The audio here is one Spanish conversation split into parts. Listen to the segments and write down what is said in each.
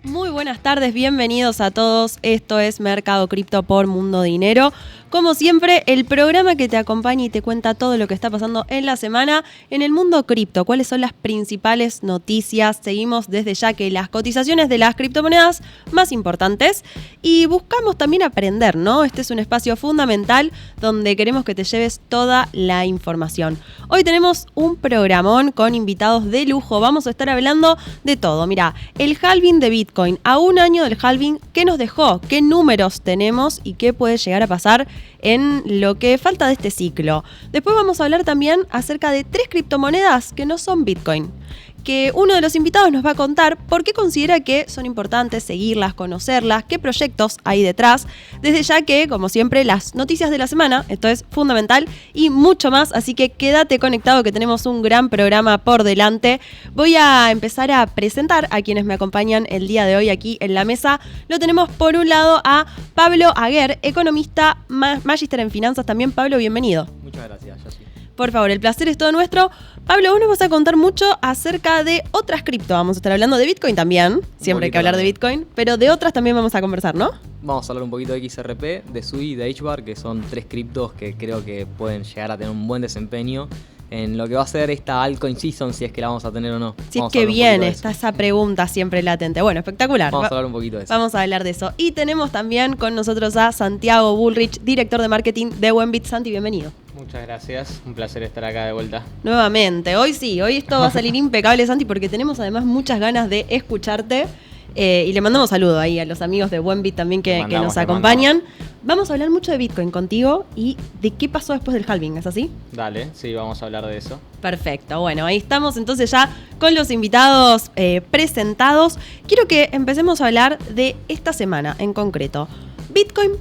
Muy buenas tardes, bienvenidos a todos. Esto es Mercado Cripto por Mundo Dinero. Como siempre, el programa que te acompaña y te cuenta todo lo que está pasando en la semana en el mundo cripto. ¿Cuáles son las principales noticias? Seguimos desde ya que las cotizaciones de las criptomonedas más importantes y buscamos también aprender, ¿no? Este es un espacio fundamental donde queremos que te lleves toda la información. Hoy tenemos un programón con invitados de lujo. Vamos a estar hablando de todo. Mirá, el halving de Bitcoin. A un año del halving, ¿qué nos dejó? ¿Qué números tenemos? ¿Y qué puede llegar a pasar en lo que falta de este ciclo? Después vamos a hablar también acerca de 3 criptomonedas que no son Bitcoin, que uno de los invitados nos va a contar por qué considera que son importantes seguirlas, conocerlas, qué proyectos hay detrás, desde ya que, como siempre, las noticias de la semana, esto es fundamental, y mucho más, así que quédate conectado que tenemos un gran programa por delante. Voy a empezar a presentar a quienes me acompañan el día de hoy aquí en la mesa. Lo tenemos por un lado a Pablo Aguer, economista, magíster en finanzas también. Pablo, bienvenido. Muchas gracias, Yossi. Por favor, el placer es todo nuestro. Pablo, vos nos vas a contar mucho acerca de otras cripto. Vamos a estar hablando de Bitcoin también. Siempre hay que hablar de Bitcoin, pero de otras también vamos a conversar, ¿no? Vamos a hablar un poquito de XRP, de SUI y de HBAR, que son 3 criptos que creo que pueden llegar a tener un buen desempeño en lo que va a ser esta altcoin season, si es que la vamos a tener o no. Si es que viene, está esa pregunta siempre latente. Bueno, espectacular. Vamos a hablar un poquito de eso. Vamos a hablar de eso. Y tenemos también con nosotros a Santiago Bullrich, director de marketing de Buenbit. Santi, bienvenido. Muchas gracias, un placer estar acá de vuelta. Nuevamente, hoy sí, hoy esto va a salir impecable, Santi, porque tenemos además muchas ganas de escucharte. Y le mandamos saludo ahí a los amigos de Buenbit también que nos acompañan. Vamos a hablar mucho de Bitcoin contigo y de qué pasó después del halving, ¿es así? Dale, sí, vamos a hablar de eso. Perfecto, bueno, ahí estamos entonces ya con los invitados presentados. Quiero que empecemos a hablar de esta semana en concreto. Bitcoin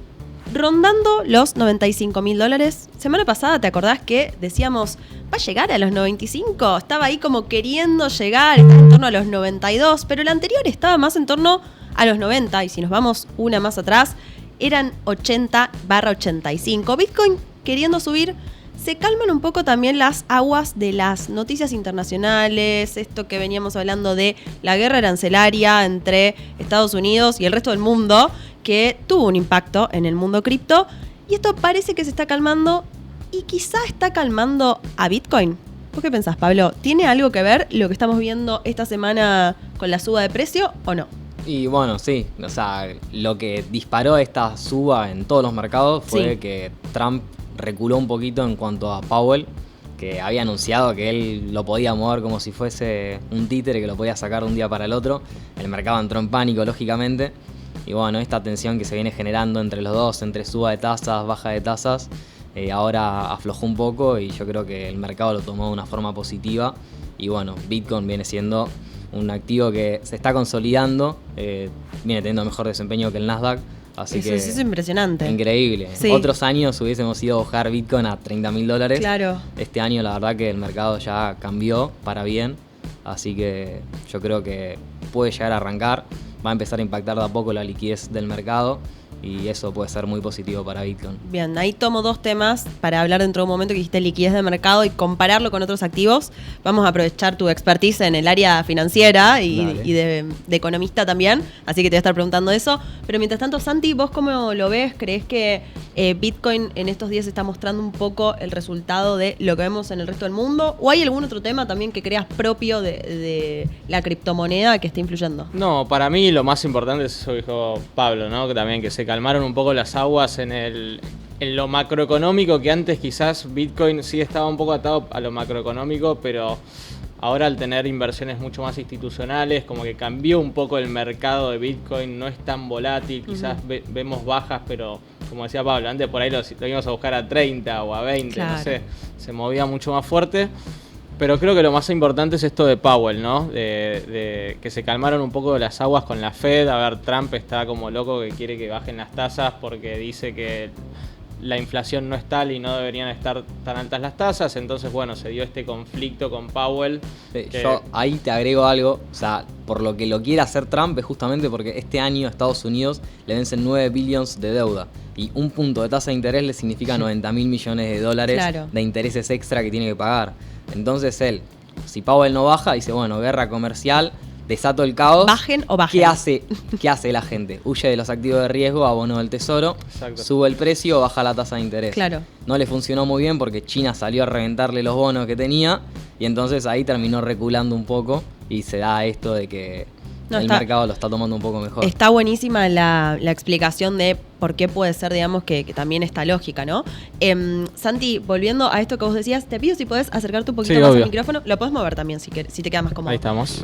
rondando los $95.000. Semana pasada, ¿te acordás que decíamos, va a llegar a los 95? Estaba ahí como queriendo llegar, estaba en torno a los 92, pero el anterior estaba más en torno a los 90, y si nos vamos una más atrás, eran 80/85. Bitcoin queriendo subir. Se calman un poco también las aguas de las noticias internacionales, esto que veníamos hablando de la guerra arancelaria entre Estados Unidos y el resto del mundo, que tuvo un impacto en el mundo cripto, y esto parece que se está calmando y quizá está calmando a Bitcoin. ¿Vos qué pensás, Pablo? ¿Tiene algo que ver lo que estamos viendo esta semana con la suba de precio o no? Y bueno, sí, o sea, lo que disparó esta suba en todos los mercados fue que Trump reculó un poquito en cuanto a Powell, que había anunciado que él lo podía mover como si fuese un títere que lo podía sacar de un día para el otro. El mercado entró en pánico, lógicamente. Y bueno, esta tensión que se viene generando entre los dos, entre suba de tasas, baja de tasas, ahora aflojó un poco y yo creo que el mercado lo tomó de una forma positiva. Y bueno, Bitcoin viene siendo un activo que se está consolidando, viene teniendo mejor desempeño que el Nasdaq. Así que eso es impresionante. Increíble. Sí. Otros años hubiésemos ido a bajar Bitcoin a $30.000. Claro. Este año la verdad que el mercado ya cambió para bien. Así que yo creo que puede llegar a arrancar. Va a empezar a impactar de a poco la liquidez del mercado. Y eso puede ser muy positivo para Bitcoin. Bien, ahí tomo 2 temas para hablar dentro de un momento que dijiste liquidez de mercado y compararlo con otros activos. Vamos a aprovechar tu expertise en el área financiera y de economista también, así que te voy a estar preguntando eso. Pero mientras tanto, Santi, ¿vos cómo lo ves? ¿Crees que Bitcoin en estos días está mostrando un poco el resultado de lo que vemos en el resto del mundo? ¿O hay algún otro tema también que creas propio de la criptomoneda que esté influyendo? No, para mí lo más importante es eso que dijo Pablo, ¿no? Que también que se calmaron un poco las aguas en lo macroeconómico, que antes quizás Bitcoin sí estaba un poco atado a lo macroeconómico, pero ahora al tener inversiones mucho más institucionales, como que cambió un poco el mercado de Bitcoin, no es tan volátil, quizás vemos bajas, pero como decía Pablo, antes por ahí lo íbamos a buscar a 30 o a 20, claro. No sé, se movía mucho más fuerte. Pero creo que lo más importante es esto de Powell, ¿no? De que se calmaron un poco las aguas con la Fed. A ver, Trump está como loco que quiere que bajen las tasas porque dice que la inflación no es tal y no deberían estar tan altas las tasas. Entonces, bueno, se dio este conflicto con Powell. Yo ahí te agrego algo. O sea, por lo que lo quiere hacer Trump es justamente porque este año a Estados Unidos le vencen 9 billones de deuda. Y un punto de tasa de interés le significa $90.000 millones claro. de intereses extra que tiene que pagar. Entonces él, si Powell no baja, dice, bueno, guerra comercial, desato el caos. Bajen o bajen. ¿Qué hace la gente? Huye de los activos de riesgo a bono del tesoro, Exacto. sube el precio, baja la tasa de interés. Claro. No le funcionó muy bien porque China salió a reventarle los bonos que tenía y entonces ahí terminó reculando un poco y se da esto de que el mercado lo está tomando un poco mejor. Está buenísima la explicación de por qué puede ser, digamos, que también esta lógica, ¿no? Santi, volviendo a esto que vos decías, te pido si podés acercarte un poquito más al micrófono. Lo podés mover también si te queda más cómodo. Ahí estamos.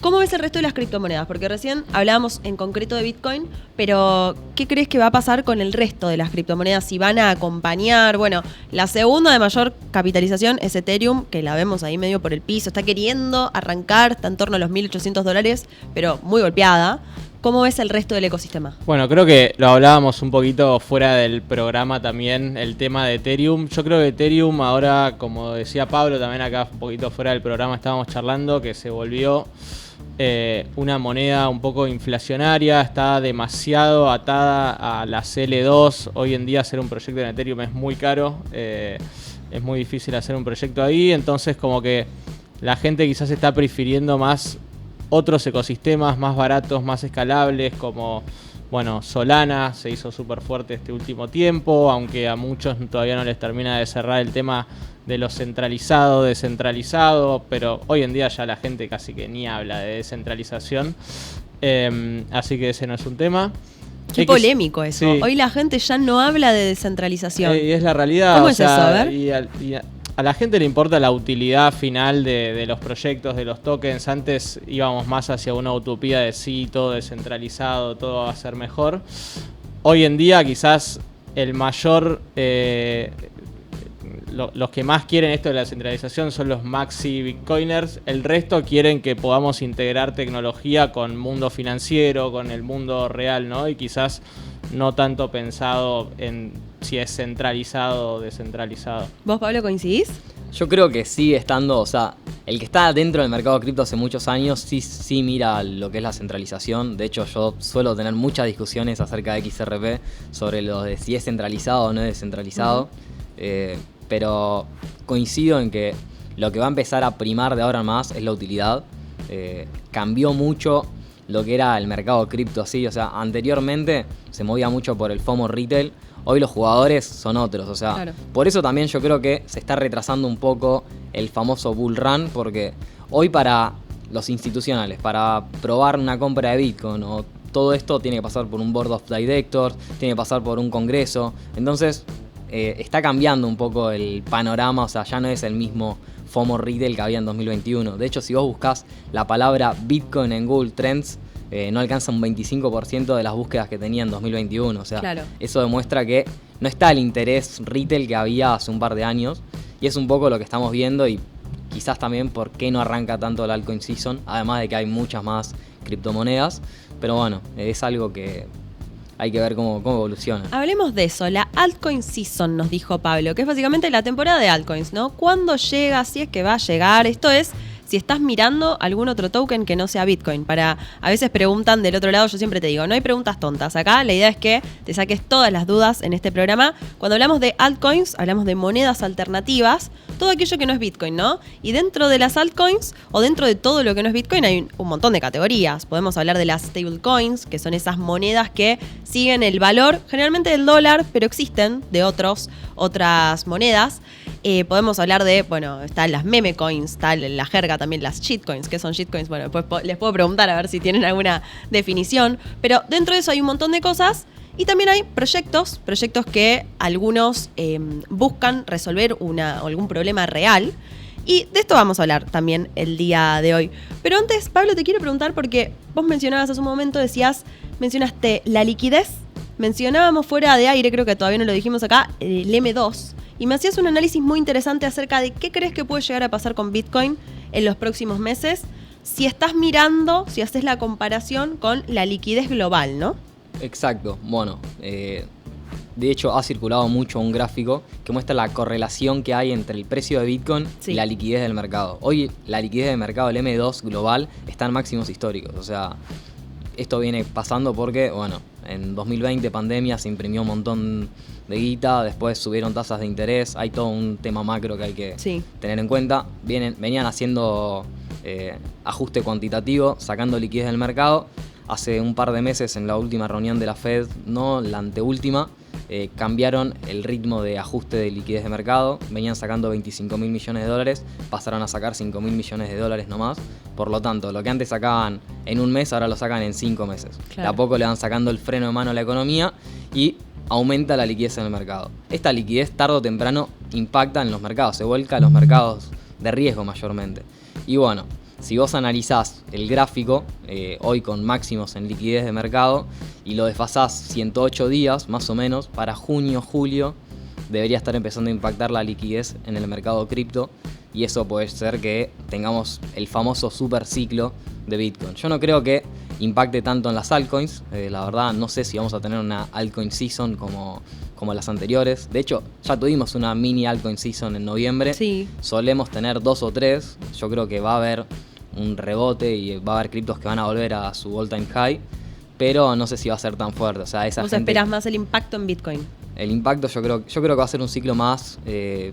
¿Cómo ves el resto de las criptomonedas? Porque recién hablábamos en concreto de Bitcoin, pero ¿qué crees que va a pasar con el resto de las criptomonedas? Si van a acompañar, bueno, la segunda de mayor capitalización es Ethereum, que la vemos ahí medio por el piso, está queriendo arrancar, está en torno a los $1.800, pero muy golpeada. ¿Cómo ves el resto del ecosistema? Bueno, creo que lo hablábamos un poquito fuera del programa también, el tema de Ethereum. Yo creo que Ethereum ahora, como decía Pablo también acá un poquito fuera del programa estábamos charlando, que se volvió una moneda un poco inflacionaria, está demasiado atada a la CL2. Hoy en día hacer un proyecto en Ethereum es muy caro, es muy difícil hacer un proyecto ahí, entonces como que la gente quizás está prefiriendo más otros ecosistemas más baratos, más escalables, como bueno, Solana se hizo súper fuerte este último tiempo, aunque a muchos todavía no les termina de cerrar el tema de lo centralizado, descentralizado, pero hoy en día ya la gente casi que ni habla de descentralización, así que ese no es un tema. Qué polémico eso. Sí. Hoy la gente ya no habla de descentralización. Y es la realidad. ¿Cómo es eso? A ver. A la gente le importa la utilidad final de los proyectos, de los tokens. Antes íbamos más hacia una utopía de sí, todo descentralizado, todo va a ser mejor. Hoy en día quizás el mayor... los que más quieren esto de la centralización son los maxi bitcoiners. El resto quieren que podamos integrar tecnología con mundo financiero, con el mundo real, ¿no? Y quizás no tanto pensado en si es centralizado o descentralizado. ¿Vos, Pablo, coincidís? Yo creo que sigue estando, o sea, el que está dentro del mercado cripto hace muchos años sí mira lo que es la centralización. De hecho, yo suelo tener muchas discusiones acerca de XRP sobre lo de si es centralizado o no es descentralizado. Pero coincido en que lo que va a empezar a primar de ahora en más es la utilidad. Cambió mucho lo que era el mercado cripto así, o sea, anteriormente se movía mucho por el FOMO retail, hoy los jugadores son otros, o sea, claro. Por eso también yo creo que se está retrasando un poco el famoso bull run, porque hoy para los institucionales, para probar una compra de Bitcoin o todo esto tiene que pasar por un board of directors, tiene que pasar por un congreso, entonces está cambiando un poco el panorama, o sea, ya no es el mismo FOMO retail que había en 2021. De hecho, si vos buscás la palabra Bitcoin en Google Trends, no alcanza un 25% de las búsquedas que tenía en 2021. O sea, claro. Eso demuestra que no está el interés retail que había hace un par de años. Y es un poco lo que estamos viendo y quizás también por qué no arranca tanto el altcoin season, además de que hay muchas más criptomonedas. Pero bueno, es algo que hay que ver cómo evoluciona. Hablemos de eso, la altcoin season, nos dijo Pablo, que es básicamente la temporada de altcoins, ¿no? ¿Cuándo llega? Si es que va a llegar. Esto es si estás mirando algún otro token que no sea Bitcoin. A veces preguntan del otro lado, yo siempre te digo, no hay preguntas tontas. Acá la idea es que te saques todas las dudas en este programa. Cuando hablamos de altcoins, hablamos de monedas alternativas, todo aquello que no es Bitcoin, ¿no? Y dentro de las altcoins, o dentro de todo lo que no es Bitcoin, hay un montón de categorías. Podemos hablar de las stablecoins, que son esas monedas que siguen el valor, generalmente del dólar, pero existen de otras monedas. Podemos hablar de, bueno, están las meme coins, está la jerga también las shitcoins. ¿Qué son shitcoins? Bueno, después les puedo preguntar a ver si tienen alguna definición. Pero dentro de eso hay un montón de cosas. Y también hay proyectos que algunos buscan resolver algún problema real. Y de esto vamos a hablar también el día de hoy. Pero antes, Pablo, te quiero preguntar porque vos mencionabas hace un momento, mencionaste la liquidez. Mencionábamos fuera de aire, creo que todavía no lo dijimos acá, el M2. Y me hacías un análisis muy interesante acerca de qué crees que puede llegar a pasar con Bitcoin en los próximos meses, si estás mirando, si haces la comparación con la liquidez global, ¿no? Exacto. Bueno, de hecho ha circulado mucho un gráfico que muestra la correlación que hay entre el precio de Bitcoin y la liquidez del mercado. Hoy la liquidez del mercado, el M2 global, está en máximos históricos. O sea, esto viene pasando porque, bueno, en 2020, pandemia, se imprimió un montón de guita, después subieron tasas de interés, hay todo un tema macro que hay que tener en cuenta. Venían haciendo ajuste cuantitativo, sacando liquidez del mercado. Hace un par de meses, en la última reunión de la Fed, no la anteúltima, cambiaron el ritmo de ajuste de liquidez de mercado. Venían sacando 25.000 millones de dólares, pasaron a sacar 5.000 millones de dólares nomás. Por lo tanto, lo que antes sacaban en un mes, ahora lo sacan en 5 meses. Claro. De a poco le van sacando el freno de mano a la economía y aumenta la liquidez en el mercado. Esta liquidez tarde o temprano impacta en los mercados, se vuelca a los mercados de riesgo mayormente. Y bueno, si vos analizás el gráfico, hoy con máximos en liquidez de mercado, y lo desfasás 108 días más o menos, para junio, julio, debería estar empezando a impactar la liquidez en el mercado cripto, y eso puede ser que tengamos el famoso super ciclo de Bitcoin. Yo no creo que impacte tanto en las altcoins, la verdad no sé si vamos a tener una altcoin season como las anteriores. De hecho, ya tuvimos una mini altcoin season en noviembre. Sí. Solemos tener 2 o 3. Yo creo que va a haber un rebote y va a haber criptos que van a volver a su all time high, pero no sé si va a ser tan fuerte. O sea, ¿Vos esperás más el impacto en Bitcoin? El impacto yo creo que va a ser un ciclo más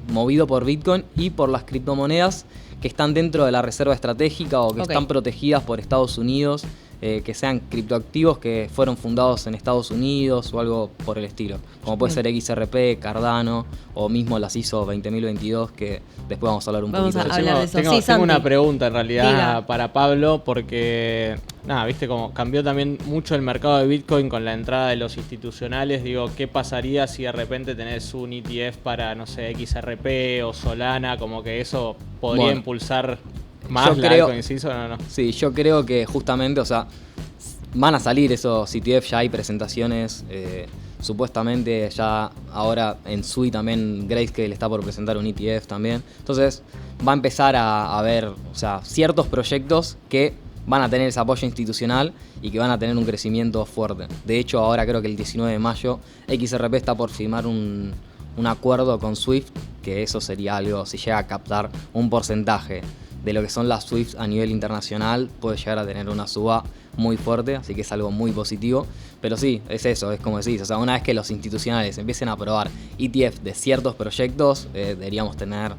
movido por Bitcoin y por las criptomonedas que están dentro de la reserva estratégica o que están protegidas por Estados Unidos, que sean criptoactivos que fueron fundados en Estados Unidos o algo por el estilo, como puede ser XRP, Cardano o mismo las ISO 20022, que después vamos a hablar un poquito de eso. Tengo una pregunta en realidad para Pablo, porque viste como cambió también mucho el mercado de Bitcoin con la entrada de los institucionales. Digo, ¿qué pasaría si de repente tenés un ETF para, no sé, XRP o Solana? Como que eso podría impulsar más la altcoin season, ¿o no? Sí, yo creo que justamente, o sea, van a salir esos ETF, ya hay presentaciones, supuestamente ya ahora en Sui también Grayscale está por presentar un ETF también. Entonces va a empezar a haber, o sea, ciertos proyectos que van a tener ese apoyo institucional y que van a tener un crecimiento fuerte. De hecho, ahora creo que el 19 de mayo XRP está por firmar un acuerdo con Swift, que eso sería algo, si llega a captar un porcentaje de lo que son las Swifts a nivel internacional, puede llegar a tener una suba muy fuerte, así que es algo muy positivo. Pero sí, es eso, es como decís, o sea, una vez que los institucionales empiecen a aprobar ETF de ciertos proyectos, deberíamos tener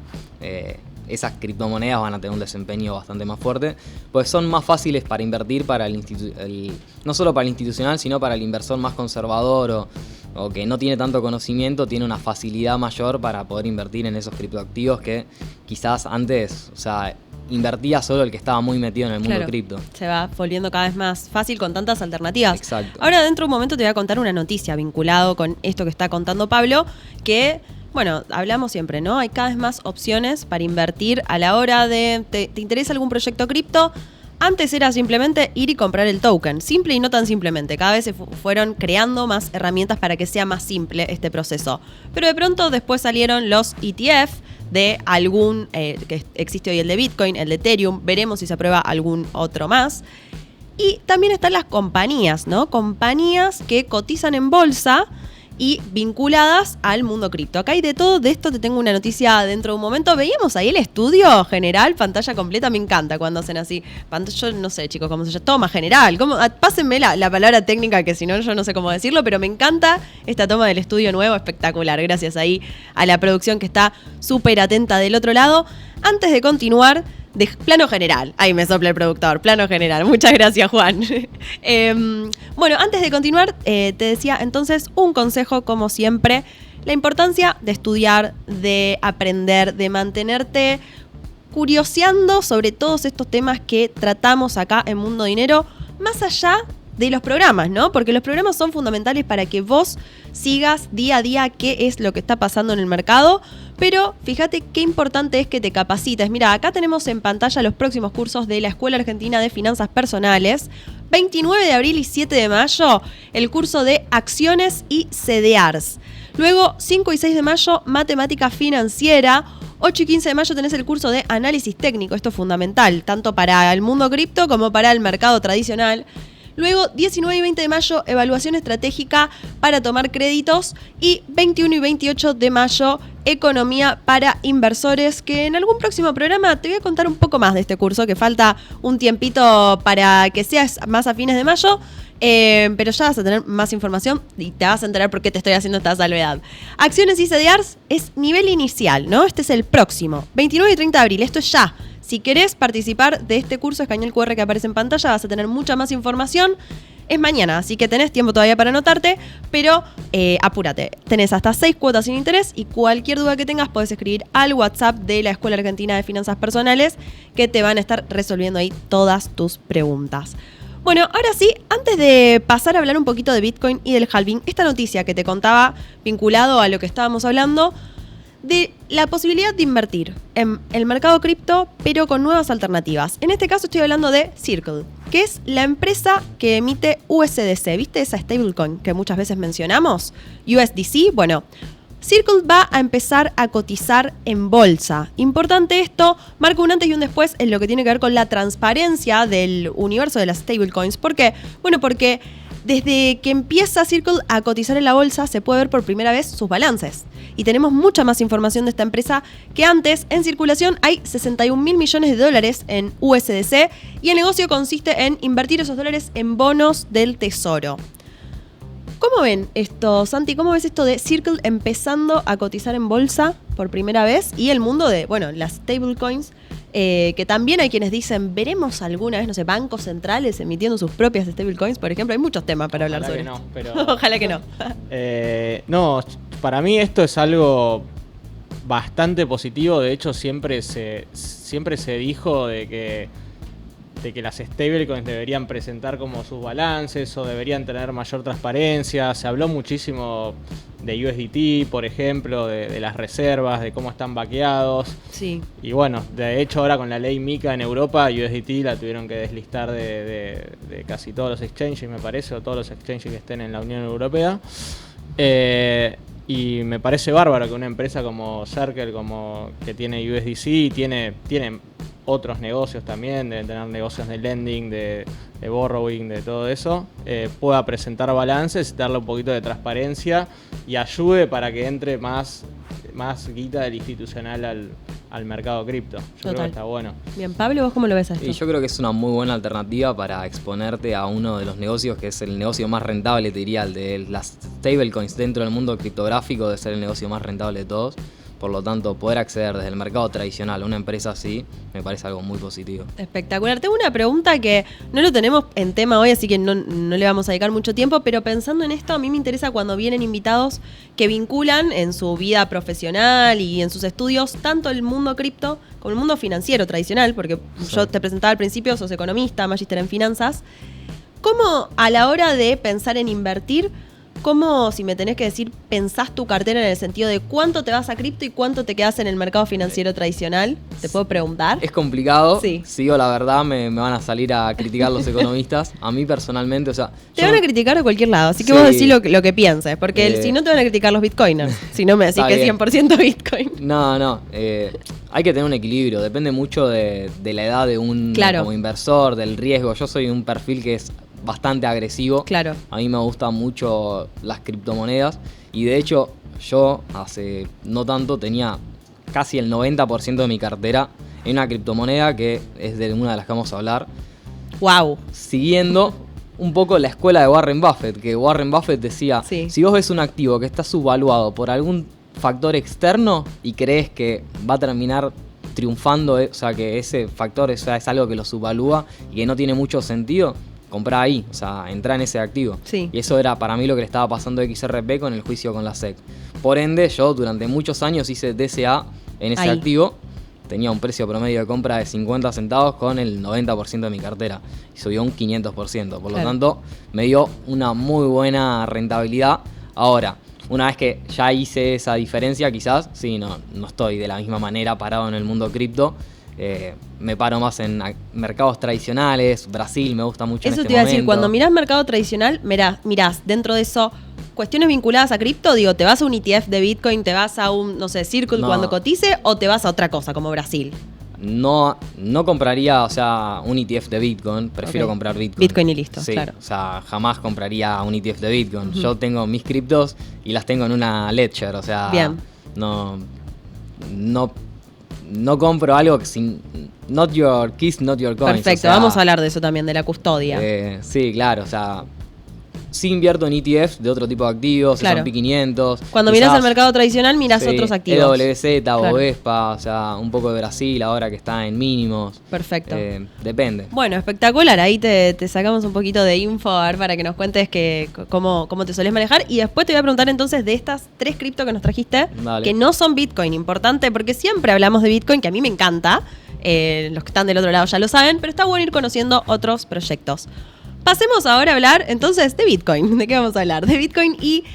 esas criptomonedas van a tener un desempeño bastante más fuerte, pues son más fáciles para invertir para no solo para el institucional, sino para el inversor más conservador o que no tiene tanto conocimiento, tiene una facilidad mayor para poder invertir en esos criptoactivos que quizás antes, o sea, invertía solo el que estaba muy metido en el mundo cripto. Se va volviendo cada vez más fácil con tantas alternativas. Exacto. Ahora, dentro de un momento te voy a contar una noticia vinculado con esto que está contando Pablo, que, bueno, hablamos siempre, ¿no? Hay cada vez más opciones para invertir a la hora de... ¿Te interesa algún proyecto cripto? Antes era simplemente ir y comprar el token, simple y no tan simplemente. Cada vez se fueron creando más herramientas para que sea más simple este proceso. Pero de pronto después salieron los ETF de algún, que existe hoy el de Bitcoin, el de Ethereum, veremos si se aprueba algún otro más. Y también están las compañías, ¿no? Compañías que cotizan en bolsa y vinculadas al mundo cripto. Acá hay de todo, de esto te tengo una noticia dentro de un momento. Veíamos ahí el estudio general, pantalla completa, me encanta cuando hacen así. Yo no sé, chicos, cómo se llama, toma general. Pásenme la palabra técnica, que si no, yo no sé cómo decirlo, pero me encanta esta toma del estudio nuevo, espectacular. Gracias ahí a la producción que está súper atenta del otro lado. Antes de continuar, de plano general. Ahí me sopla el productor, plano general. Muchas gracias, Juan. Bueno, antes de continuar, te decía entonces un consejo, como siempre, la importancia de estudiar, de aprender, de mantenerte curioseando sobre todos estos temas que tratamos acá en Mundo Dinero, más allá de los programas, ¿no? Porque los programas son fundamentales para que vos sigas día a día qué es lo que está pasando en el mercado, pero fíjate qué importante es que te capacites. Mira, acá tenemos en pantalla los próximos cursos de la Escuela Argentina de Finanzas Personales. 29 de abril y 7 de mayo, el curso de Acciones y CDRs. Luego, 5 y 6 de mayo, Matemática Financiera. 8 y 15 de mayo tenés el curso de Análisis Técnico. Esto es fundamental, tanto para el mundo cripto como para el mercado tradicional. Luego, 19 y 20 de mayo, Evaluación Estratégica para tomar créditos. Y 21 y 28 de mayo, Economía para Inversores, que en algún próximo programa te voy a contar un poco más de este curso, que falta un tiempito para que seas más a fines de mayo. Pero ya vas a tener más información y te vas a enterar por qué te estoy haciendo esta salvedad. Acciones y CDRs es nivel inicial, ¿no? Este es el próximo, 29 y 30 de abril, esto es ya. Si querés participar de este curso, escanea el QR que aparece en pantalla, vas a tener mucha más información. Es mañana, así que tenés tiempo todavía para anotarte, pero apúrate. Tenés hasta 6 cuotas sin interés y cualquier duda que tengas podés escribir al WhatsApp de la Escuela Argentina de Finanzas Personales, que te van a estar resolviendo ahí todas tus preguntas. Bueno, ahora sí, antes de pasar a hablar un poquito de Bitcoin y del halving, esta noticia que te contaba vinculado a lo que estábamos hablando, de la posibilidad de invertir en el mercado cripto, pero con nuevas alternativas. En este caso estoy hablando de Circle, que es la empresa que emite USDC. ¿Viste esa stablecoin que muchas veces mencionamos? USDC, bueno, Circle va a empezar a cotizar en bolsa. Importante esto, marca un antes y un después en lo que tiene que ver con la transparencia del universo de las stablecoins. ¿Por qué? Bueno, porque desde que empieza Circle a cotizar en la bolsa se puede ver por primera vez sus balances. Y tenemos mucha más información de esta empresa que antes. En circulación hay 61 mil millones de dólares en USDC y el negocio consiste en invertir esos dólares en bonos del tesoro. ¿Cómo ven esto, Santi? ¿Cómo ves esto de Circle empezando a cotizar en bolsa por primera vez? Y el mundo de, bueno, las stablecoins, que también hay quienes dicen, veremos alguna vez, no sé, bancos centrales emitiendo sus propias stablecoins, por ejemplo. Hay muchos temas para hablar sobre esto. Pero ojalá que no. No, para mí esto es algo bastante positivo. De hecho, siempre se dijo de que las stablecoins deberían presentar como sus balances o deberían tener mayor transparencia. Se habló muchísimo de USDT, por ejemplo, de las reservas, de cómo están vaqueados. Sí. Y bueno, de hecho ahora con la ley MiCA en Europa, USDT la tuvieron que deslistar de casi todos los exchanges, me parece, o todos los exchanges que estén en la Unión Europea. Y me parece bárbaro que una empresa como Circle, como que tiene USDC, tiene otros negocios también, de tener negocios de lending, de borrowing, de todo eso, pueda presentar balances, darle un poquito de transparencia y ayude para que entre más guita del institucional al mercado cripto. Yo creo que está bueno. Bien, Pablo, ¿vos cómo lo ves a esto? Y yo creo que es una muy buena alternativa para exponerte a uno de los negocios que es el negocio más rentable, te diría, el de las stablecoins dentro del mundo criptográfico, de ser el negocio más rentable de todos. Por lo tanto, poder acceder desde el mercado tradicional a una empresa así me parece algo muy positivo. Espectacular. Tengo una pregunta que no lo tenemos en tema hoy, así que no le vamos a dedicar mucho tiempo, pero pensando en esto, a mí me interesa cuando vienen invitados que vinculan en su vida profesional y en sus estudios tanto el mundo cripto como el mundo financiero tradicional, porque sí. Yo te presentaba al principio, sos economista, magíster en finanzas. ¿Cómo a la hora de pensar en invertir, cómo, si me tenés que decir, pensás tu cartera en el sentido de cuánto te vas a cripto y cuánto te quedás en el mercado financiero tradicional? ¿Te puedo preguntar? Es complicado. Sí. Si digo la verdad, me van a salir a criticar los economistas. A mí personalmente, o sea... Te van a criticar de cualquier lado, así que sí. Vos decís lo que pienses, porque si no te van a criticar los bitcoiners, si no me decís que es 100% bitcoin. No, hay que tener un equilibrio, depende mucho de la edad de un como inversor, del riesgo. Yo soy un perfil que es bastante agresivo. Claro. A mí me gustan mucho las criptomonedas y de hecho yo hace no tanto tenía casi el 90% de mi cartera en una criptomoneda que es de una de las que vamos a hablar. Wow. Siguiendo un poco la escuela de Warren Buffett, que Warren Buffett decía, si vos ves un activo que está subvaluado por algún factor externo y crees que va a terminar triunfando, o sea que ese factor es algo que lo subvalúa y que no tiene mucho sentido, comprá ahí, o sea, entrá en ese activo. Sí. Y eso era para mí lo que le estaba pasando a XRP con el juicio con la SEC. Por ende, yo durante muchos años hice DCA en ese activo. Tenía un precio promedio de compra de 50 centavos con el 90% de mi cartera. Y subió un 500%. Por lo tanto, me dio una muy buena rentabilidad. Ahora, una vez que ya hice esa diferencia, quizás, sí, no estoy de la misma manera parado en el mundo cripto. Me paro más en mercados tradicionales. Brasil me gusta mucho en este momento. Eso te iba a decir, cuando mirás mercado tradicional, mirás dentro de eso cuestiones vinculadas a cripto, digo, ¿te vas a un ETF de Bitcoin, te vas a un, no sé, Circle cuando cotice o te vas a otra cosa como Brasil? No compraría, o sea, un ETF de Bitcoin, prefiero comprar Bitcoin. Bitcoin y listo, sí, claro. O sea, jamás compraría un ETF de Bitcoin. Yo tengo mis criptos y las tengo en una Ledger, o sea, bien. No compro algo que sin... Not your keys, not your coins. Perfecto, o sea, vamos a hablar de eso también, de la custodia. Sí, claro, o sea, sí invierto en ETFs de otro tipo de activos, Claro. S&P 500. Cuando quizás, mirás el mercado tradicional, mirás sí, otros activos. EWZ, Claro. Bovespa, o sea, un poco de Brasil ahora que está en mínimos. Perfecto. Depende. Bueno, espectacular. Ahí te sacamos un poquito de info a ver, para que nos cuentes cómo te solés manejar. Y después te voy a preguntar entonces de estas 3 cripto que nos trajiste, Dale. que no son Bitcoin. Importante, porque siempre hablamos de Bitcoin, que a mí me encanta. Los que están del otro lado ya lo saben, pero está bueno ir conociendo otros proyectos. Pasemos ahora a hablar entonces de Bitcoin. ¿De qué vamos a hablar? De Bitcoin y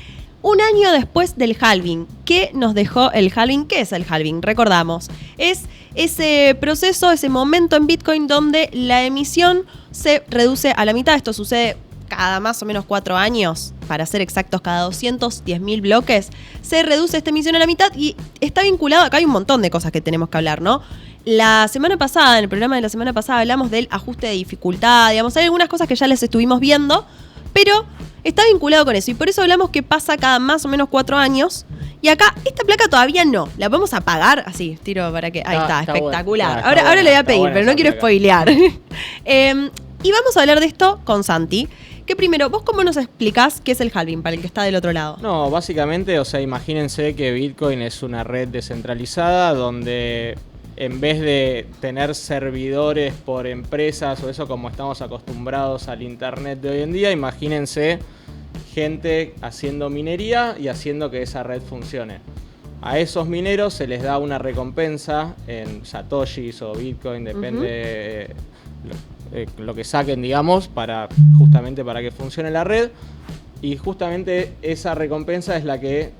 un año después del halving. ¿Qué nos dejó el halving? ¿Qué es el halving? Recordamos, es ese proceso, ese momento en Bitcoin donde la emisión se reduce a la mitad. Esto sucede cada más o menos 4 años, para ser exactos, cada 210.000 bloques, se reduce esta emisión a la mitad y está vinculado, acá hay un montón de cosas que tenemos que hablar, ¿no? La semana pasada, en el programa de la semana pasada, hablamos del ajuste de dificultad, digamos, hay algunas cosas que ya les estuvimos viendo, pero está vinculado con eso y por eso hablamos que pasa cada más o menos 4 años. Y acá, esta placa todavía no. La podemos apagar. Así, tiro para que. Ahí está, espectacular. Bueno. Ahora le voy a pedir, pero no quiero placa. spoilear. Y vamos a hablar de esto con Santi. Que primero, ¿vos cómo nos explicás qué es el halving para el que está del otro lado? No, básicamente, o sea, imagínense que Bitcoin es una red descentralizada donde en vez de tener servidores por empresas o eso como estamos acostumbrados al internet de hoy en día, imagínense gente haciendo minería y haciendo que esa red funcione. A esos mineros se les da una recompensa en satoshis o Bitcoin, depende lo que saquen, digamos, justamente para que funcione la red. Y justamente esa recompensa es la que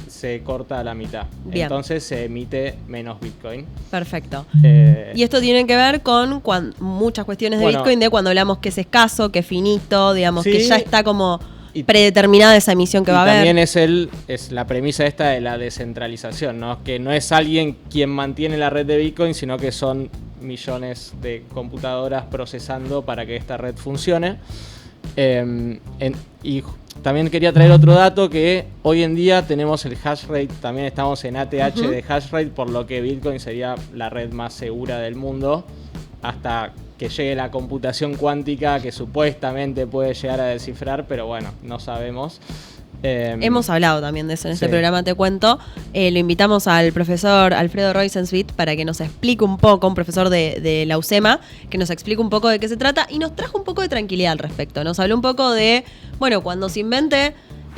se corta a la mitad. Bien. Entonces se emite menos Bitcoin. Perfecto. Eh, Y esto tiene que ver con muchas cuestiones de Bueno. Bitcoin, de cuando hablamos que es escaso, que es finito, digamos, Sí. que ya está como Y- predeterminada esa emisión que y va a haber. también es la premisa esta de la descentralización, ¿no? Que no es alguien quien mantiene la red de Bitcoin, sino que son millones de computadoras procesando para que esta red funcione. Y también quería traer otro dato, que hoy en día tenemos el hash rate, también estamos en ATH de hash rate, por lo que Bitcoin sería la red más segura del mundo hasta que llegue la computación cuántica, que supuestamente puede llegar a descifrar, pero bueno, no sabemos. Hemos hablado también de eso en este Sí. programa, te cuento. Lo invitamos al profesor Alfredo Roizensweet para que nos explique un poco, un profesor de la UCEMA, que nos explique un poco de qué se trata y nos trajo un poco de tranquilidad al respecto. Nos habló un poco de, bueno, cuando se invente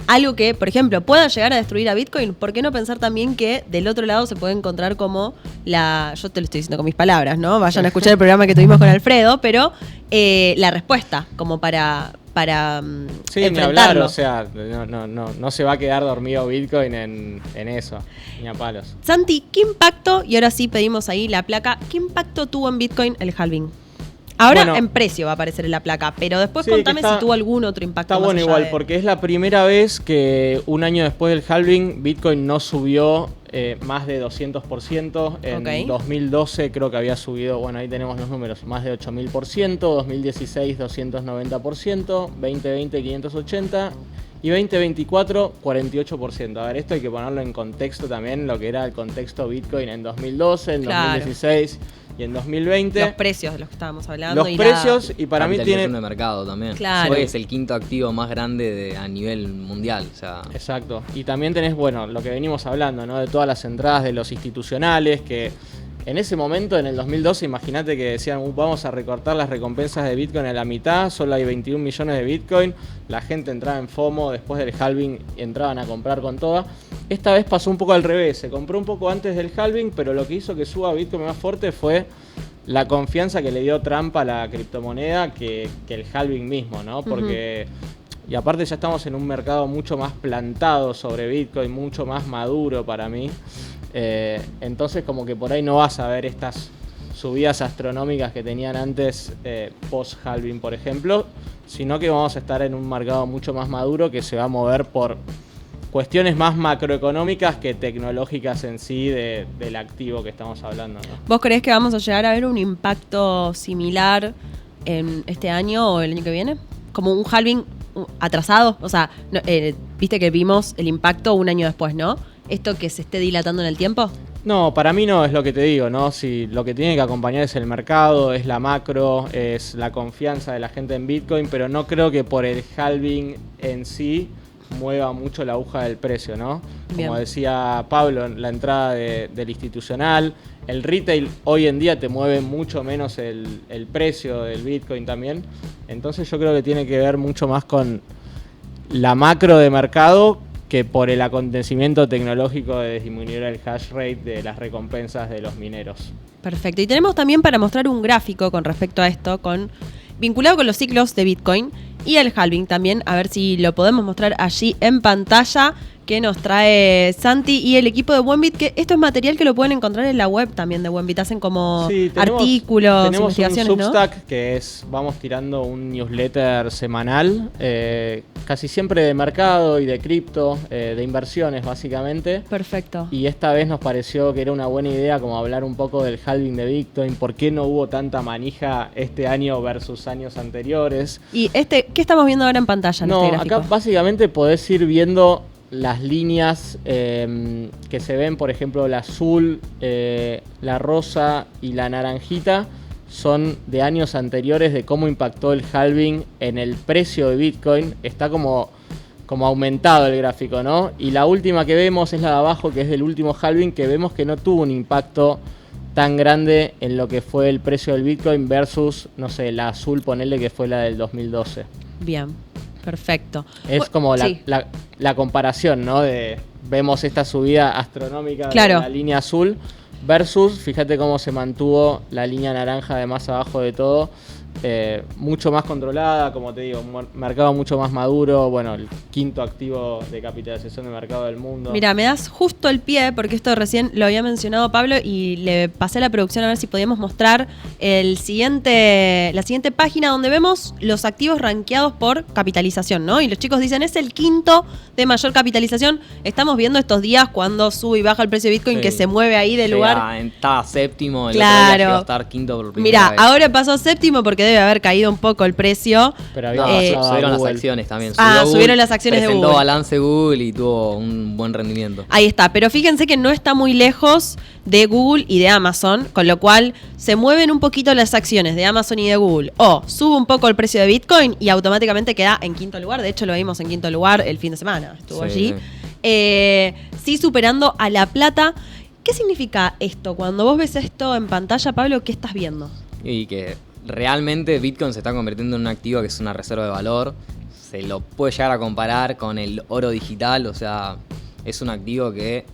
algo que, por ejemplo, pueda llegar a destruir a Bitcoin, ¿por qué no pensar también que del otro lado se puede encontrar como yo te lo estoy diciendo con mis palabras, ¿no? Vayan a escuchar el programa que tuvimos con Alfredo, pero la respuesta como para Sí, ni enfrentarlo. hablar, o sea, no se va a quedar dormido Bitcoin en eso, ni a palos. Santi, ¿qué impacto, y ahora sí pedimos ahí la placa, qué impacto tuvo en Bitcoin el halving? Ahora Bueno, en precio va a aparecer en la placa, pero después sí, contame que está- si tuvo algún otro impacto. Está más bueno allá igual, de- porque es la primera vez que un año después del halving Bitcoin no subió más de 200%. En Ok. 2012 creo que había subido, bueno, ahí tenemos los números, más de 8000%, 2016 290%, 2020 580% y 2024 48%. A ver, esto hay que ponerlo en contexto también, lo que era el contexto Bitcoin en 2012, en Claro. 2016 y en 2020. Los precios de los que estábamos hablando. Los y precios, y para mí Capitalización tiene... de mercado también. Claro. Hoy es el quinto activo más grande a nivel mundial. O sea, Exacto. Y también tenés, bueno, lo que venimos hablando, ¿no? De todas las entradas de los institucionales, que en ese momento, en el 2012, imagínate que decían, vamos a recortar las recompensas de Bitcoin a la mitad, solo hay 21 millones de Bitcoin, la gente entraba en FOMO, después del halving entraban a comprar con toda. Esta vez pasó un poco al revés, se compró un poco antes del halving, pero lo que hizo que suba Bitcoin más fuerte fue la confianza que le dio Trump a la criptomoneda que el halving mismo, ¿no? Porque... Y aparte ya estamos en un mercado mucho más plantado sobre Bitcoin, mucho más maduro para mí. Entonces como que por ahí no vas a ver estas subidas astronómicas que tenían antes post-halving, por ejemplo, sino que vamos a estar en un mercado mucho más maduro que se va a mover por cuestiones más macroeconómicas que tecnológicas en sí del activo que estamos hablando, ¿no? ¿Vos creés que vamos a llegar a ver un impacto similar en este año o el año que viene? Como un halving atrasado, o sea, viste que vimos el impacto un año después, ¿no? Esto que se esté dilatando en el tiempo. No, para mí no es lo que te digo, ¿no? Si lo que tiene que acompañar es el mercado, es la macro, es la confianza de la gente en Bitcoin, pero no creo que por el halving en sí mueva mucho la aguja del precio, ¿no? Bien. Como decía Pablo, la entrada del institucional, el retail hoy en día te mueve mucho menos el precio del Bitcoin también. Entonces yo creo que tiene que ver mucho más con la macro de mercado que por el acontecimiento tecnológico de disminuir el hash rate de las recompensas de los mineros. Perfecto. Y tenemos también para mostrar un gráfico con respecto a esto, vinculado con los ciclos de Bitcoin y el halving también. A ver si lo podemos mostrar allí en pantalla, que nos trae Santi y el equipo de Buenbit, que esto es material que lo pueden encontrar en la web también de Buenbit. Hacen como artículos, investigaciones, un Substack, ¿no? que vamos tirando un newsletter semanal, casi siempre de mercado y de cripto, de inversiones básicamente. Perfecto. Y esta vez nos pareció que era una buena idea como hablar un poco del halving de Bitcoin, por qué no hubo tanta manija este año versus años anteriores. ¿Y ¿qué estamos viendo ahora en pantalla en este gráfico? Acá básicamente podés ir viendo las líneas que se ven, por ejemplo, la azul, la rosa y la naranjita, son de años anteriores de cómo impactó el halving en el precio de Bitcoin. Está como aumentado el gráfico, ¿no? Y la última que vemos es la de abajo, que es del último halving, que vemos que no tuvo un impacto tan grande en lo que fue el precio del Bitcoin versus, no sé, la azul, ponele que fue la del 2012. Bien. Perfecto. Es como sí. la comparación, ¿no? Vemos esta subida astronómica de la línea azul versus, fíjate cómo se mantuvo la línea naranja de más abajo de todo. Mucho más controlada, como te digo, un mercado mucho más maduro, bueno, el quinto activo de capitalización de mercado del mundo. Mira, me das justo el pie, porque esto recién lo había mencionado Pablo y le pasé a la producción a ver si podíamos mostrar la siguiente página donde vemos los activos rankeados por capitalización, ¿no? Y los chicos dicen, es el quinto de mayor capitalización. Estamos viendo estos días cuando sube y baja el precio de Bitcoin, que se mueve ahí del lugar. Está séptimo, el claro. otro día llegó a estar quinto por primera vez. Ahora pasó séptimo porque debe haber caído un poco el precio. Pero subieron las acciones también. Subieron las acciones de Google. Presentó balance Google y tuvo un buen rendimiento. Ahí está, pero fíjense que no está muy lejos de Google y de Amazon, con lo cual se mueven un poquito las acciones de Amazon y de Google. O sube un poco el precio de Bitcoin y automáticamente queda en quinto lugar. De hecho, lo vimos en quinto lugar el fin de semana. Estuvo allí. Sí, superando a la plata. ¿Qué significa esto? Cuando vos ves esto en pantalla, Pablo, ¿qué estás viendo? Y que realmente Bitcoin se está convirtiendo en un activo que es una reserva de valor. Se lo puede llegar a comparar con el oro digital. O sea, es un activo que,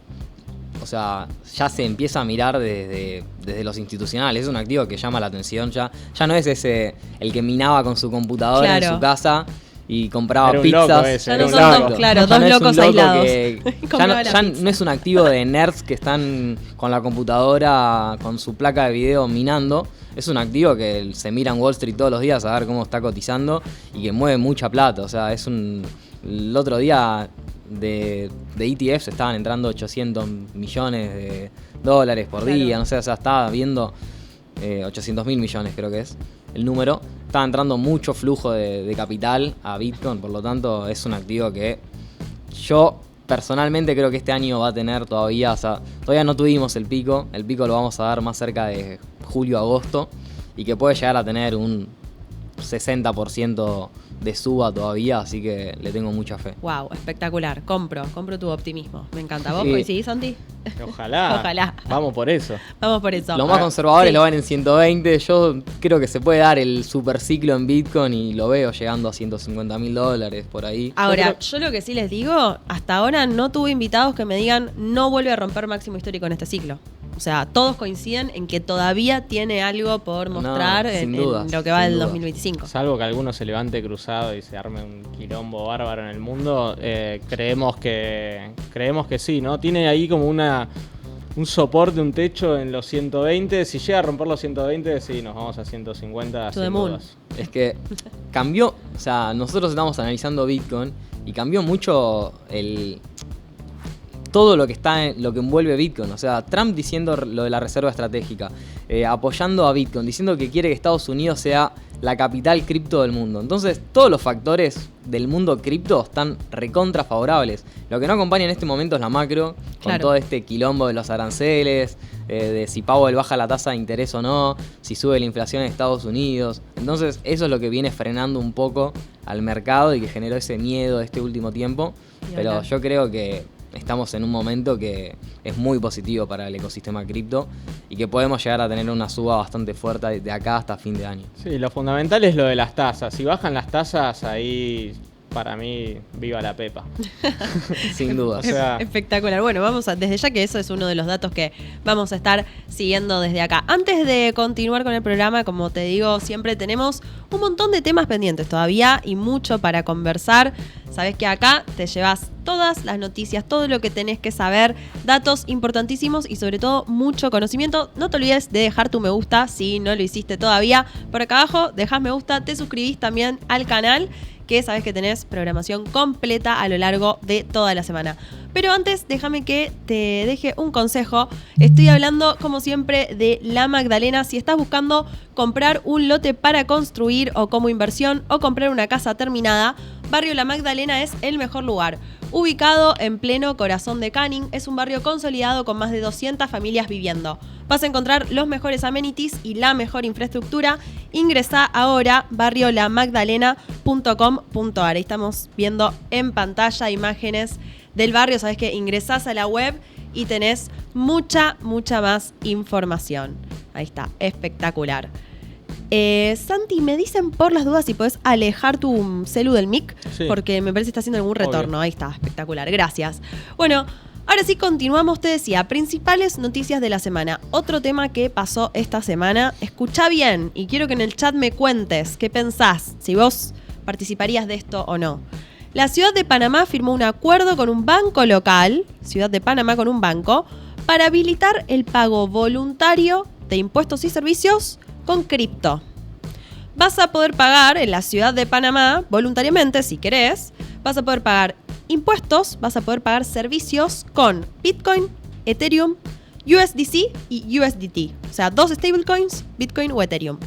o sea, ya se empieza a mirar desde los institucionales. Es un activo que llama la atención. Ya no es el que minaba con su computadora en su casa y compraba pizzas. Ya no son dos locos aislados. Ya no es un activo de nerds que están con la computadora, con su placa de video minando. Es un activo que se mira en Wall Street todos los días a ver cómo está cotizando y que mueve mucha plata. O sea, el otro día de ETFs estaban entrando 800 millones de dólares por día. No sé, o sea, estaba viendo 800 mil millones, creo que es el número. Estaba entrando mucho flujo de capital a Bitcoin, por lo tanto es un activo que yo personalmente creo que este año va a tener todavía, o sea, todavía no tuvimos el pico lo vamos a dar más cerca de julio-agosto y que puede llegar a tener un 60% de suba todavía, así que le tengo mucha fe. Wow, espectacular. Compro tu optimismo. Me encanta. ¿Vos coincidís, Santi? Ojalá. Vamos por eso. Los más conservadores lo ven en 120. Yo creo que se puede dar el super ciclo en Bitcoin y lo veo llegando a $150.000 por ahí. Ahora, yo lo que sí les digo, hasta ahora no tuve invitados que me digan no vuelve a romper máximo histórico en este ciclo. O sea, todos coinciden en que todavía tiene algo por mostrar en lo que va del 2025. Salvo que alguno se levante cruzado y se arme un quilombo bárbaro en el mundo, creemos que sí, ¿no? Tiene ahí como un soporte, un techo en los 120. Si llega a romper los 120, sí, nos vamos a 150 sin dudas. Es que cambió, o sea, nosotros estamos analizando Bitcoin y cambió mucho todo lo que lo que envuelve Bitcoin. O sea, Trump diciendo lo de la reserva estratégica, apoyando a Bitcoin, diciendo que quiere que Estados Unidos sea la capital cripto del mundo. Entonces, todos los factores del mundo cripto están recontra favorables. Lo que no acompaña en este momento es la macro, con todo este quilombo de los aranceles, de si Powell baja la tasa de interés o no, si sube la inflación en Estados Unidos. Entonces, eso es lo que viene frenando un poco al mercado y que generó ese miedo este último tiempo. Pero yo creo que estamos en un momento que es muy positivo para el ecosistema cripto y que podemos llegar a tener una suba bastante fuerte de acá hasta fin de año. Sí, lo fundamental es lo de las tasas. Si bajan las tasas, ahí para mí, viva la Pepa. Sin duda. O sea, espectacular. Bueno, desde ya que eso es uno de los datos que vamos a estar siguiendo desde acá. Antes de continuar con el programa, como te digo, siempre tenemos un montón de temas pendientes todavía y mucho para conversar. Sabés que acá te llevas todas las noticias, todo lo que tenés que saber, datos importantísimos y sobre todo mucho conocimiento. No te olvides de dejar tu me gusta si no lo hiciste todavía. Por acá abajo dejás me gusta, te suscribís también al canal, que sabés que tenés programación completa a lo largo de toda la semana. Pero antes, déjame que te deje un consejo. Estoy hablando, como siempre, de La Magdalena. Si estás buscando comprar un lote para construir o como inversión o comprar una casa terminada, Barrio La Magdalena es el mejor lugar. Ubicado en pleno corazón de Canning, es un barrio consolidado con más de 200 familias viviendo. Vas a encontrar los mejores amenities y la mejor infraestructura. Ingresá ahora a barriolamagdalena.com.ar. Ahí estamos viendo en pantalla imágenes del barrio. Sabés que ingresás a la web y tenés mucha más información. Ahí está, espectacular. Santi, me dicen por las dudas si podés alejar tu celu del mic, sí, porque me parece que está haciendo algún retorno. Obvio. Ahí está, espectacular, gracias. Bueno, ahora sí continuamos, te decía, principales noticias de la semana. Otro tema que pasó esta semana, escuchá bien y quiero que en el chat me cuentes qué pensás, si vos participarías de esto o no. La Ciudad de Panamá firmó un acuerdo con un banco local, Ciudad de Panamá con un banco, para habilitar el pago voluntario de impuestos y servicios con cripto. Vas a poder pagar en la Ciudad de Panamá, voluntariamente, si querés, vas a poder pagar impuestos, vas a poder pagar servicios con Bitcoin, Ethereum, USDC y USDT. O sea, 2 stablecoins, Bitcoin o Ethereum.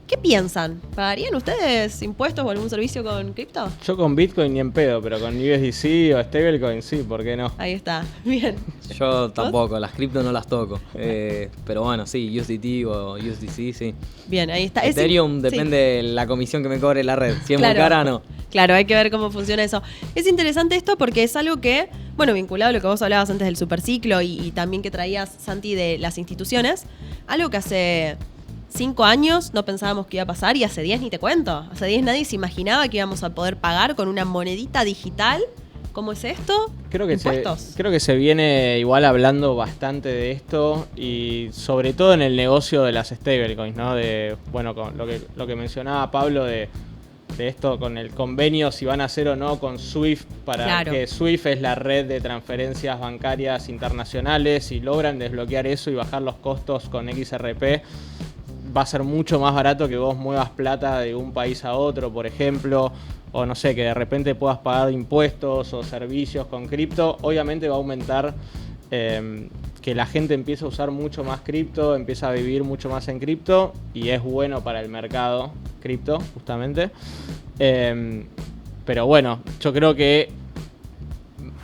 ¿Qué piensan? ¿Pagarían ustedes impuestos o algún servicio con cripto? Yo con Bitcoin ni en pedo, pero con USDC o stablecoin sí, ¿por qué no? Ahí está, bien. Yo tampoco, las cripto no las toco. Pero bueno, sí, USDT o USDC, sí. Bien, ahí está. Ethereum depende de la comisión que me cobre la red. Si es muy cara, no. Claro, hay que ver cómo funciona eso. Es interesante esto porque es algo que, bueno, vinculado a lo que vos hablabas antes del superciclo y también que traías, Santi, de las instituciones, algo que hace 5 años no pensábamos que iba a pasar y hace 10 ni te cuento. Hace 10 nadie se imaginaba que íbamos a poder pagar con una monedita digital. ¿Cómo es esto? Creo que se viene igual hablando bastante de esto y sobre todo en el negocio de las stablecoins, ¿no? De, bueno, con lo que mencionaba Pablo de esto con el convenio, si van a hacer o no con SWIFT, para que SWIFT es la red de transferencias bancarias internacionales. Si logran desbloquear eso y bajar los costos con XRP, va a ser mucho más barato que vos muevas plata de un país a otro, por ejemplo, o no sé, que de repente puedas pagar impuestos o servicios con cripto. Obviamente va a aumentar que la gente empiece a usar mucho más cripto, empieza a vivir mucho más en cripto y es bueno para el mercado cripto, justamente. Pero bueno, yo creo que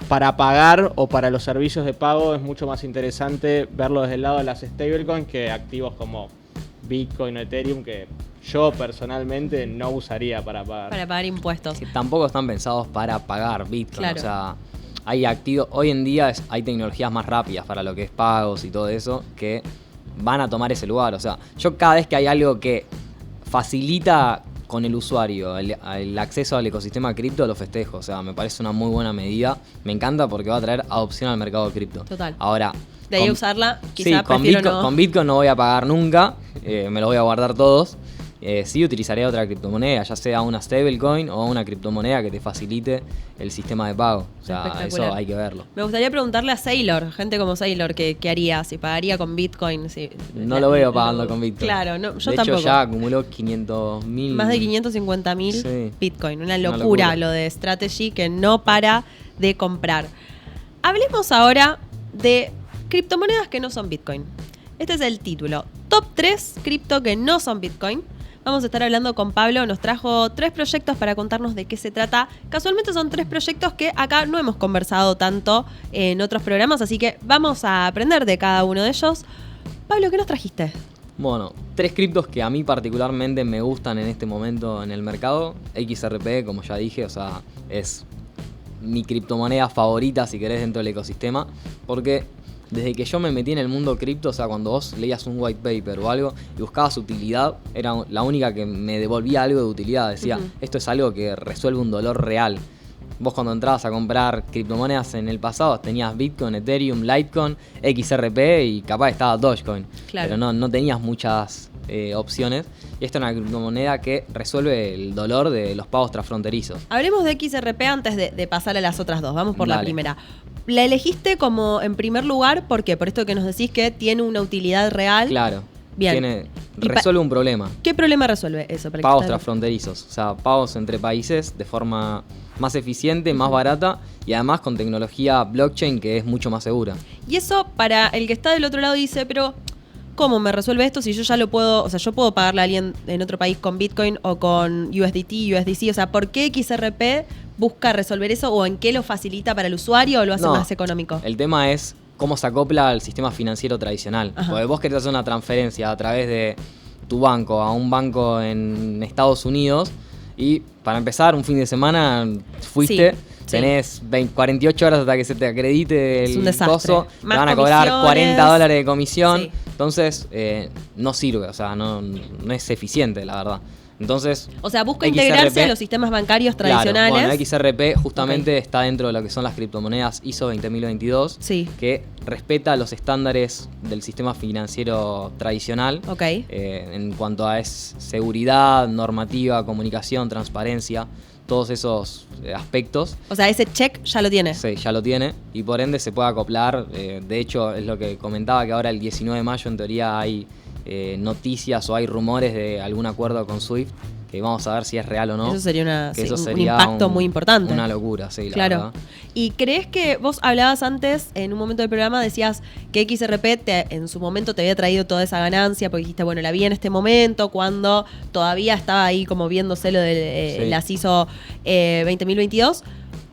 para pagar o para los servicios de pago es mucho más interesante verlo desde el lado de las stablecoins que activos como Bitcoin o Ethereum, que yo personalmente no usaría para pagar. Para pagar impuestos. Que tampoco están pensados para pagar Bitcoin. Claro. O sea, hay activos. Hoy en día hay tecnologías más rápidas para lo que es pagos y todo eso que van a tomar ese lugar. O sea, yo cada vez que hay algo que facilita con el usuario el acceso al ecosistema cripto, lo festejo. O sea, me parece una muy buena medida. Me encanta porque va a traer adopción al mercado cripto. Total. Ahora, de ahí usarla, quizá sí, con Bitcoin no voy a pagar nunca, me los voy a guardar todos. Sí utilizaría otra criptomoneda, ya sea una stablecoin o una criptomoneda que te facilite el sistema de pago. O sea, eso hay que verlo. Me gustaría preguntarle a Sailor, gente como Sailor, ¿qué haría? Si pagaría con Bitcoin. No lo veo pagando con Bitcoin. Claro, no, yo de tampoco. hecho, ya acumuló 500.000. Más de 550.000 Bitcoin. Una locura lo de Strategy que no para de comprar. Hablemos ahora de criptomonedas que no son Bitcoin. Este es el título. Top 3 cripto que no son Bitcoin. Vamos a estar hablando con Pablo. Nos trajo 3 proyectos para contarnos de qué se trata. Casualmente son 3 proyectos que acá no hemos conversado tanto en otros programas, así que vamos a aprender de cada uno de ellos. Pablo, ¿qué nos trajiste? Bueno, 3 criptos que a mí particularmente me gustan en este momento en el mercado. XRP, como ya dije, o sea, es mi criptomoneda favorita, si querés, dentro del ecosistema. Porque desde que yo me metí en el mundo cripto, o sea, cuando vos leías un white paper o algo y buscabas utilidad, era la única que me devolvía algo de utilidad. Decía, esto es algo que resuelve un dolor real. Vos cuando entrabas a comprar criptomonedas en el pasado tenías Bitcoin, Ethereum, Litecoin, XRP y capaz estaba Dogecoin. Claro. Pero no tenías muchas opciones. Y esta es una criptomoneda que resuelve el dolor de los pagos transfronterizos. Hablemos de XRP antes de pasar a las otras dos. Vamos por la Dale. primera. La elegiste como en primer lugar, ¿por qué? Por esto que nos decís que tiene una utilidad real. Claro. Bien. Resuelve un problema. ¿Qué problema resuelve eso? Para que Pagos está- transfronterizos. O sea, pagos entre países de forma más eficiente, más barata y además con tecnología blockchain que es mucho más segura. Y eso para el que está del otro lado dice, pero ¿cómo me resuelve esto si yo ya lo puedo, o sea, yo puedo pagarle a alguien en otro país con Bitcoin o con USDT, USDC? O sea, ¿por qué XRP busca resolver eso o en qué lo facilita para el usuario o lo hace No, más económico? El tema es cómo se acopla al sistema financiero tradicional. Ajá. Porque vos querés hacer una transferencia a través de tu banco a un banco en Estados Unidos y para empezar un fin de semana fuiste, Sí, sí. tenés 48 horas hasta que se te acredite Es un el desastre. coso, te Más van a cobrar comisiones. $40 de comisión, Sí. entonces no sirve, o sea, no es eficiente la verdad. Entonces, O sea, busca XRP, integrarse a los sistemas bancarios tradicionales. Claro, bueno, XRP justamente está dentro de lo que son las criptomonedas ISO 20022, Sí. que respeta los estándares del sistema financiero tradicional Ok. en cuanto a seguridad, normativa, comunicación, transparencia, todos esos aspectos. O sea, ese check ya lo tiene. Sí, ya lo tiene y por ende se puede acoplar. De hecho, es lo que comentaba que ahora el 19 de mayo en teoría hay noticias o hay rumores de algún acuerdo con Swift, que vamos a ver si es real o no. Eso sería, Que eso un sería impacto muy importante. Una locura, sí, la Claro. verdad. ¿Y crees que vos hablabas antes, en un momento del programa, decías que XRP en su momento te había traído toda esa ganancia, porque dijiste, bueno, la vi en este momento, cuando todavía estaba ahí como viéndose lo de Sí. las ISO 20022?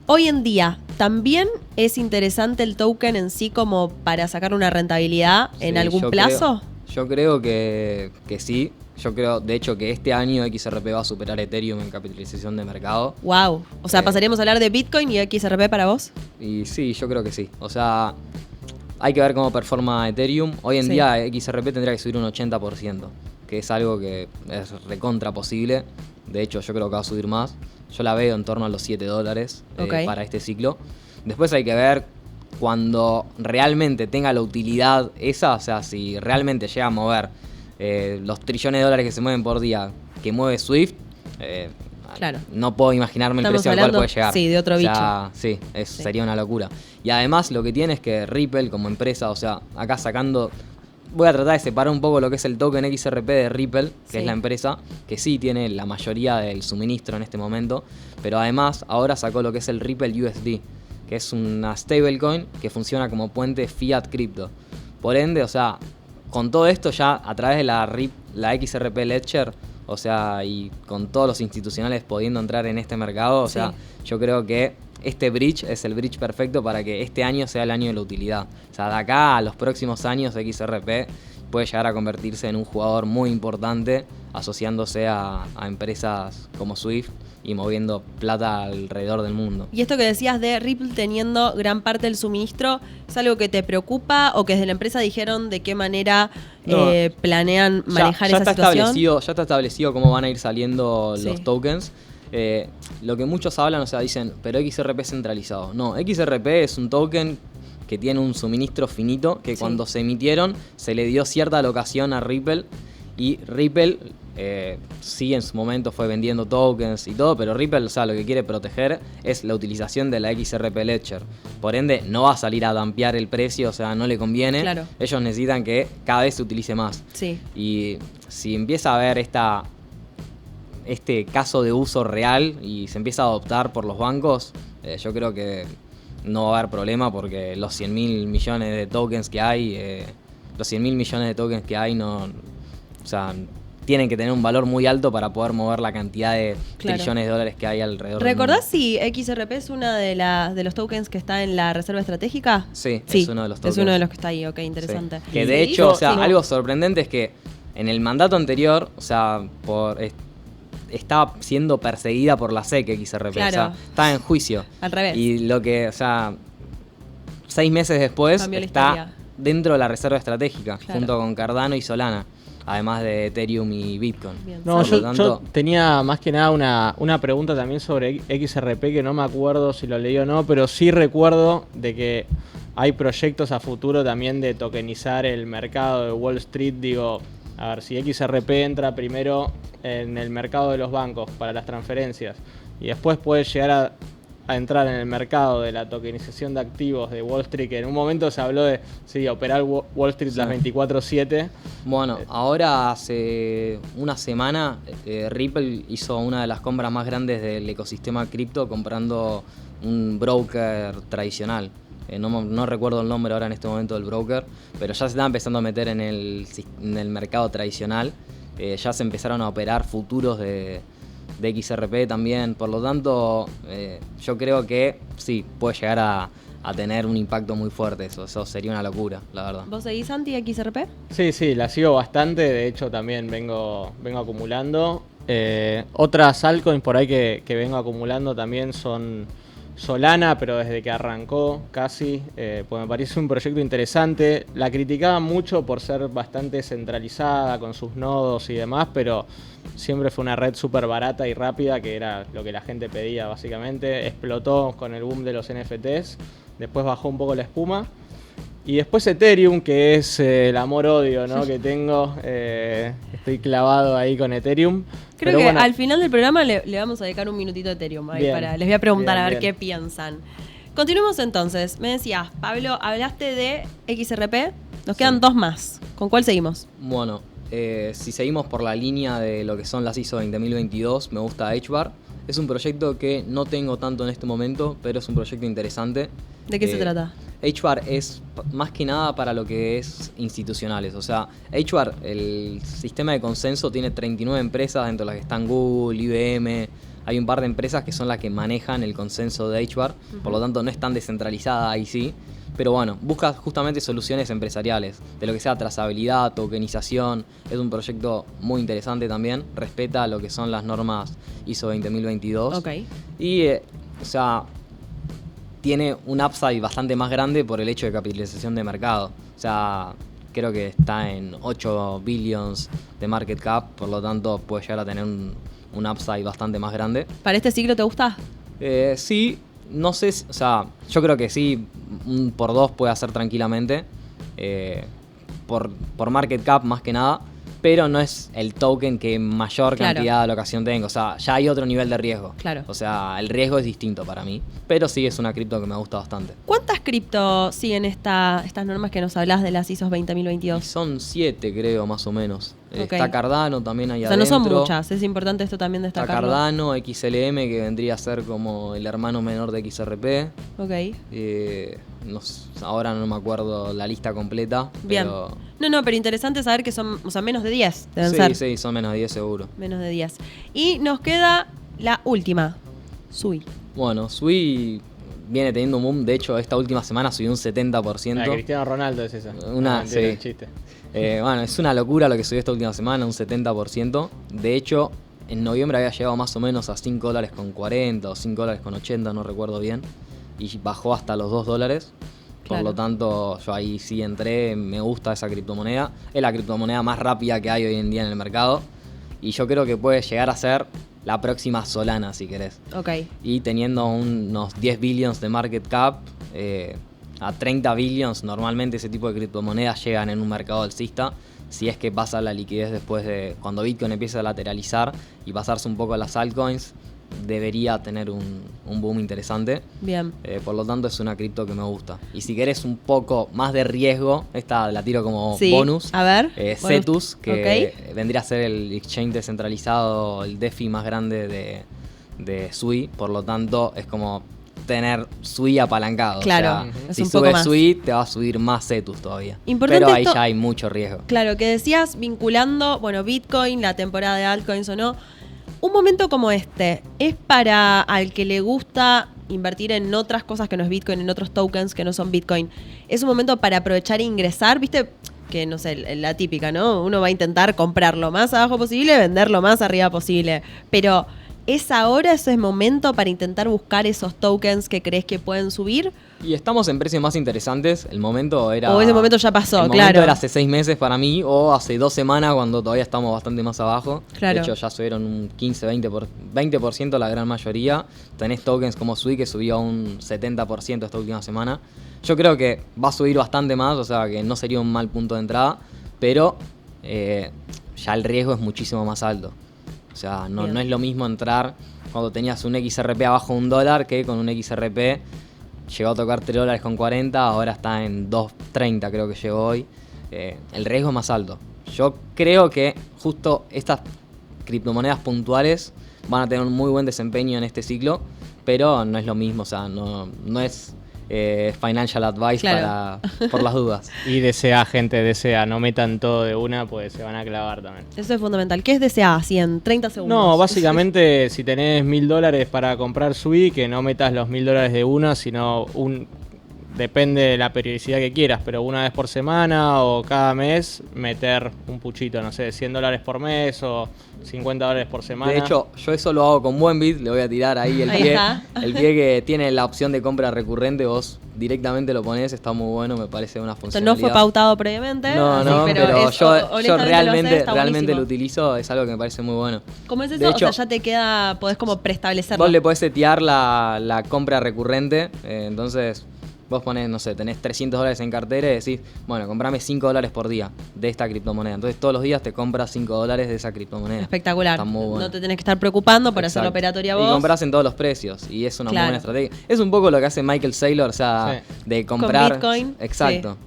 Hoy en día, ¿también es interesante el token en sí como para sacar una rentabilidad en Sí, algún yo plazo? Yo creo que sí. Yo creo, de hecho, que este año XRP va a superar Ethereum en capitalización de mercado. Wow. O sea, Sí. pasaríamos a hablar de Bitcoin y XRP para vos. Y sí, yo creo que sí. O sea, hay que ver cómo performa Ethereum. Hoy en Sí. día XRP tendría que subir un 80%, que es algo que es recontra posible. De hecho, yo creo que va a subir más. Yo la veo en torno a los $7 Ok. para este ciclo. Después hay que ver cuando realmente tenga la utilidad esa, o sea, si realmente llega a mover los trillones de dólares que se mueven por día que mueve Swift, Claro. no puedo imaginarme el Estamos precio al cual hablando, puede llegar. sí, de otro O sea, bicho. Sí, sería una locura. Y además lo que tiene es que Ripple como empresa, o sea, acá sacando... Voy a tratar de separar un poco lo que es el token XRP de Ripple, que Sí. es la empresa, que sí tiene la mayoría del suministro en este momento, pero además ahora sacó lo que es el Ripple USD, que es una stablecoin que funciona como puente fiat cripto. Por ende, o sea, con todo esto ya a través de la XRP Ledger, o sea, y con todos los institucionales pudiendo entrar en este mercado, o Sí. sea, yo creo que este bridge es el bridge perfecto para que este año sea el año de la utilidad. O sea, de acá a los próximos años XRP puede llegar a convertirse en un jugador muy importante asociándose a empresas como Swift y moviendo plata alrededor del mundo. Y esto que decías de Ripple teniendo gran parte del suministro, ¿es algo que te preocupa o que desde la empresa dijeron de qué manera No. planean manejar ya esa está situación? ya está establecido cómo van a ir saliendo Sí. los tokens. Lo que muchos hablan, o sea, dicen, pero XRP es centralizado. No, XRP es un token que tiene un suministro finito, que Sí. cuando se emitieron se le dio cierta alocación a Ripple y Ripple sí en su momento fue vendiendo tokens y todo, pero Ripple, o sea, lo que quiere proteger es la utilización de la XRP Ledger. Por ende, no va a salir a dampear el precio, o sea, no le conviene. Claro. Ellos necesitan que cada vez se utilice más. Sí. Y si empieza a haber este caso de uso real y se empieza a adoptar por los bancos, yo creo que no va a haber problema porque los 100.000 millones de tokens que hay, no, o sea, tienen que tener un valor muy alto para poder mover la cantidad de trillones de dólares que hay alrededor del mundo. ¿Recordás si XRP es una de los tokens que está en la reserva estratégica? Sí, es uno de los tokens. Es uno de los que está ahí, ok, interesante. Sí. Que de hecho, algo sorprendente es que en el mandato anterior, estaba siendo perseguida por la SEC XRP, claro. Estaba en juicio. Al revés. Y 6 meses después está dentro de la reserva estratégica, junto con Cardano y Solana, además de Ethereum y Bitcoin. Bien. No, yo tenía más que nada una pregunta también sobre XRP, que no me acuerdo si lo leí o no, pero sí recuerdo de que hay proyectos a futuro también de tokenizar el mercado de Wall Street. Digo, a ver, si XRP entra primero en el mercado de los bancos para las transferencias y después puede llegar a entrar en el mercado de la tokenización de activos de Wall Street, que en un momento se habló de operar Wall Street las 24/7. Bueno, ahora hace una semana Ripple hizo una de las compras más grandes del ecosistema cripto comprando un broker tradicional. No recuerdo el nombre ahora en este momento del broker, pero ya se está empezando a meter en el mercado tradicional. Ya se empezaron a operar futuros de XRP también. Por lo tanto, yo creo que sí, puede llegar a tener un impacto muy fuerte eso. Eso sería una locura, la verdad. ¿Vos seguís anti-XRP? Sí, la sigo bastante. De hecho, también vengo acumulando. Otras altcoins por ahí que vengo acumulando también son Solana, pero desde que arrancó casi, pues me parece un proyecto interesante. La criticaban mucho por ser bastante centralizada con sus nodos y demás, pero siempre fue una red súper barata y rápida, que era lo que la gente pedía básicamente. Explotó con el boom de los NFTs, después bajó un poco la espuma. Y después Ethereum, que es el amor-odio, ¿no? que tengo. Estoy clavado ahí con Ethereum. Creo que al final del programa le vamos a dedicar un minutito a Ethereum. Ahí les voy a preguntar a ver qué piensan. Continuemos entonces. Me decías, Pablo, hablaste de XRP. Nos quedan 2 más. ¿Con cuál seguimos? Bueno, si seguimos por la línea de lo que son las ISO 20022, me gusta HBAR. Es un proyecto que no tengo tanto en este momento, pero es un proyecto interesante. ¿De qué se trata? HBAR es más que nada para lo que es institucionales. O sea, HBAR, el sistema de consenso, tiene 39 empresas, dentro de las que están Google, IBM. Hay un par de empresas que son las que manejan el consenso de HBAR. Por lo tanto, no es tan descentralizada ahí sí. Pero bueno, busca justamente soluciones empresariales, de lo que sea trazabilidad, tokenización. Es un proyecto muy interesante también. Respeta lo que son las normas ISO 20022. Ok. Y, tiene un upside bastante más grande por el hecho de capitalización de mercado. O sea, creo que está en 8 billions de market cap, por lo tanto puede llegar a tener un upside bastante más grande. ¿Para este ciclo te gusta? Sí, no sé, yo creo que sí, un por 2 puede hacer tranquilamente, por market cap más que nada, pero no es el token que mayor cantidad de alocación tengo. O sea, ya hay otro nivel de riesgo. Claro. O sea, el riesgo es distinto para mí, pero sí es una cripto que me gusta bastante. ¿Cuántas cripto siguen estas normas que nos hablas de las ISO 20022? Son 7, creo, más o menos. Okay. Está Cardano también ahí adentro. O sea, no son muchas, es importante esto también destacarlo. Está Cardano, XLM, que vendría a ser como el hermano menor de XRP. Ok. No sé, ahora no me acuerdo la lista completa. Bien. Pero... No, pero interesante saber que son, menos de 10 deben ser. Sí, son menos de 10 seguro. Menos de 10. Y nos queda la última, Sui. Bueno, Sui viene teniendo un boom. De hecho, esta última semana subió un 70%. Cristiano Ronaldo es esa. Sí. Chiste. Bueno, es una locura lo que subió esta última semana, un 70%. De hecho, en noviembre había llegado más o menos a $5.40 o $5.80, no recuerdo bien. Y bajó hasta los $2. Por lo tanto, yo ahí sí entré, me gusta esa criptomoneda. Es la criptomoneda más rápida que hay hoy en día en el mercado. Y yo creo que puede llegar a ser la próxima Solana, si querés. Ok. Y teniendo unos 10 billions de market cap, a 30 billions, normalmente ese tipo de criptomonedas llegan en un mercado alcista. Si es que pasa la liquidez después de cuando Bitcoin empieza a lateralizar y pasarse un poco a las altcoins, debería tener un boom interesante. Bien. Por lo tanto, es una cripto que me gusta. Y si querés un poco más de riesgo, esta la tiro como bonus. A ver. Cetus, que vendría a ser el exchange descentralizado, el DeFi más grande de Sui. Por lo tanto, es como tener SUI apalancado. Claro, o sea, es si un poco subes más. SUI, te va a subir más CETUS todavía. Importante Pero ahí esto- ya hay mucho riesgo. Claro, que decías vinculando, bueno, Bitcoin, la temporada de altcoins o no. Un momento como este, ¿es para al que le gusta invertir en otras cosas que no es Bitcoin, en otros tokens que no son Bitcoin? ¿Es un momento para aprovechar e ingresar? ¿Viste? Que no sé, la típica, ¿no? Uno va a intentar comprar lo más abajo posible, vender lo más arriba posible. Pero ¿es ahora ese momento para intentar buscar esos tokens que crees que pueden subir? Y estamos en precios más interesantes. El momento era... O ese momento ya pasó, el claro. momento era hace 6 meses para mí o hace 2 semanas cuando todavía estamos bastante más abajo. Claro. De hecho, ya subieron un 15-20% la gran mayoría. Tenés tokens como SUI que subió un 70% esta última semana. Yo creo que va a subir bastante más, o sea que no sería un mal punto de entrada, pero ya el riesgo es muchísimo más alto. O sea, no es lo mismo entrar cuando tenías un XRP abajo de $1 que con un XRP llegó a tocar $3.40, ahora está en 2.30 creo que llegó hoy. El riesgo es más alto. Yo creo que justo estas criptomonedas puntuales van a tener un muy buen desempeño en este ciclo, pero no es lo mismo, o sea, no es financial advice Claro. por las dudas. Y DCA, gente, DCA, no metan todo de una, pues se van a clavar también. Eso es fundamental. ¿Qué es DCA? Así en 30 segundos. No, básicamente si tenés $1.000 para comprar SUI, que no metas los $1.000 de una, sino depende de la periodicidad que quieras, pero una vez por semana o cada mes meter un puchito, no sé, $100 por mes o $50 por semana. De hecho, yo eso lo hago con Buenbit, le voy a tirar ahí el Ahí pie. está. El pie que tiene la opción de compra recurrente, vos directamente lo ponés, está muy bueno, me parece una O sea, funcionalidad. no fue pautado previamente. No, así, no, pero es- yo honestamente realmente, está realmente lo buenísimo. utilizo, es algo que me parece muy bueno. ¿Cómo es eso? De hecho, o sea, ya te queda, podés como preestablecerlo. vos le podés setear la compra recurrente, entonces vos ponés, no sé, tenés $300 en cartera y decís, bueno, comprame $5 por día de esta criptomoneda. Entonces todos los días te compras $5 de esa criptomoneda. Espectacular. Está muy bueno. No te tenés que estar preocupando por hacer la Exacto. operatoria Y vos. compras en todos los precios y es una muy Claro. buena estrategia. Es un poco lo que hace Michael Saylor, o sea, Sí. de comprar. Bitcoin, Exacto.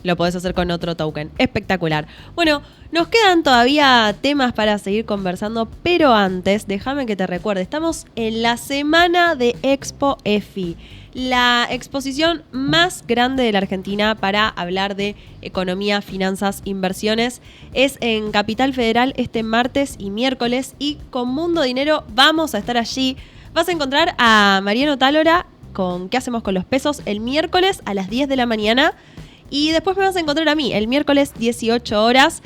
Lo podés hacer con otro token. Espectacular. Bueno, nos quedan todavía temas para seguir conversando, pero antes, déjame que te recuerde, estamos en la semana de Expo EFI, la exposición más grande de la Argentina para hablar de economía, finanzas, inversiones. Es en Capital Federal este martes y miércoles y con Mundo Dinero vamos a estar allí. Vas a encontrar a Mariano Tálora con ¿Qué hacemos con los pesos? El miércoles a las 10 de la mañana. Y después me vas a encontrar a mí, el miércoles 18 horas.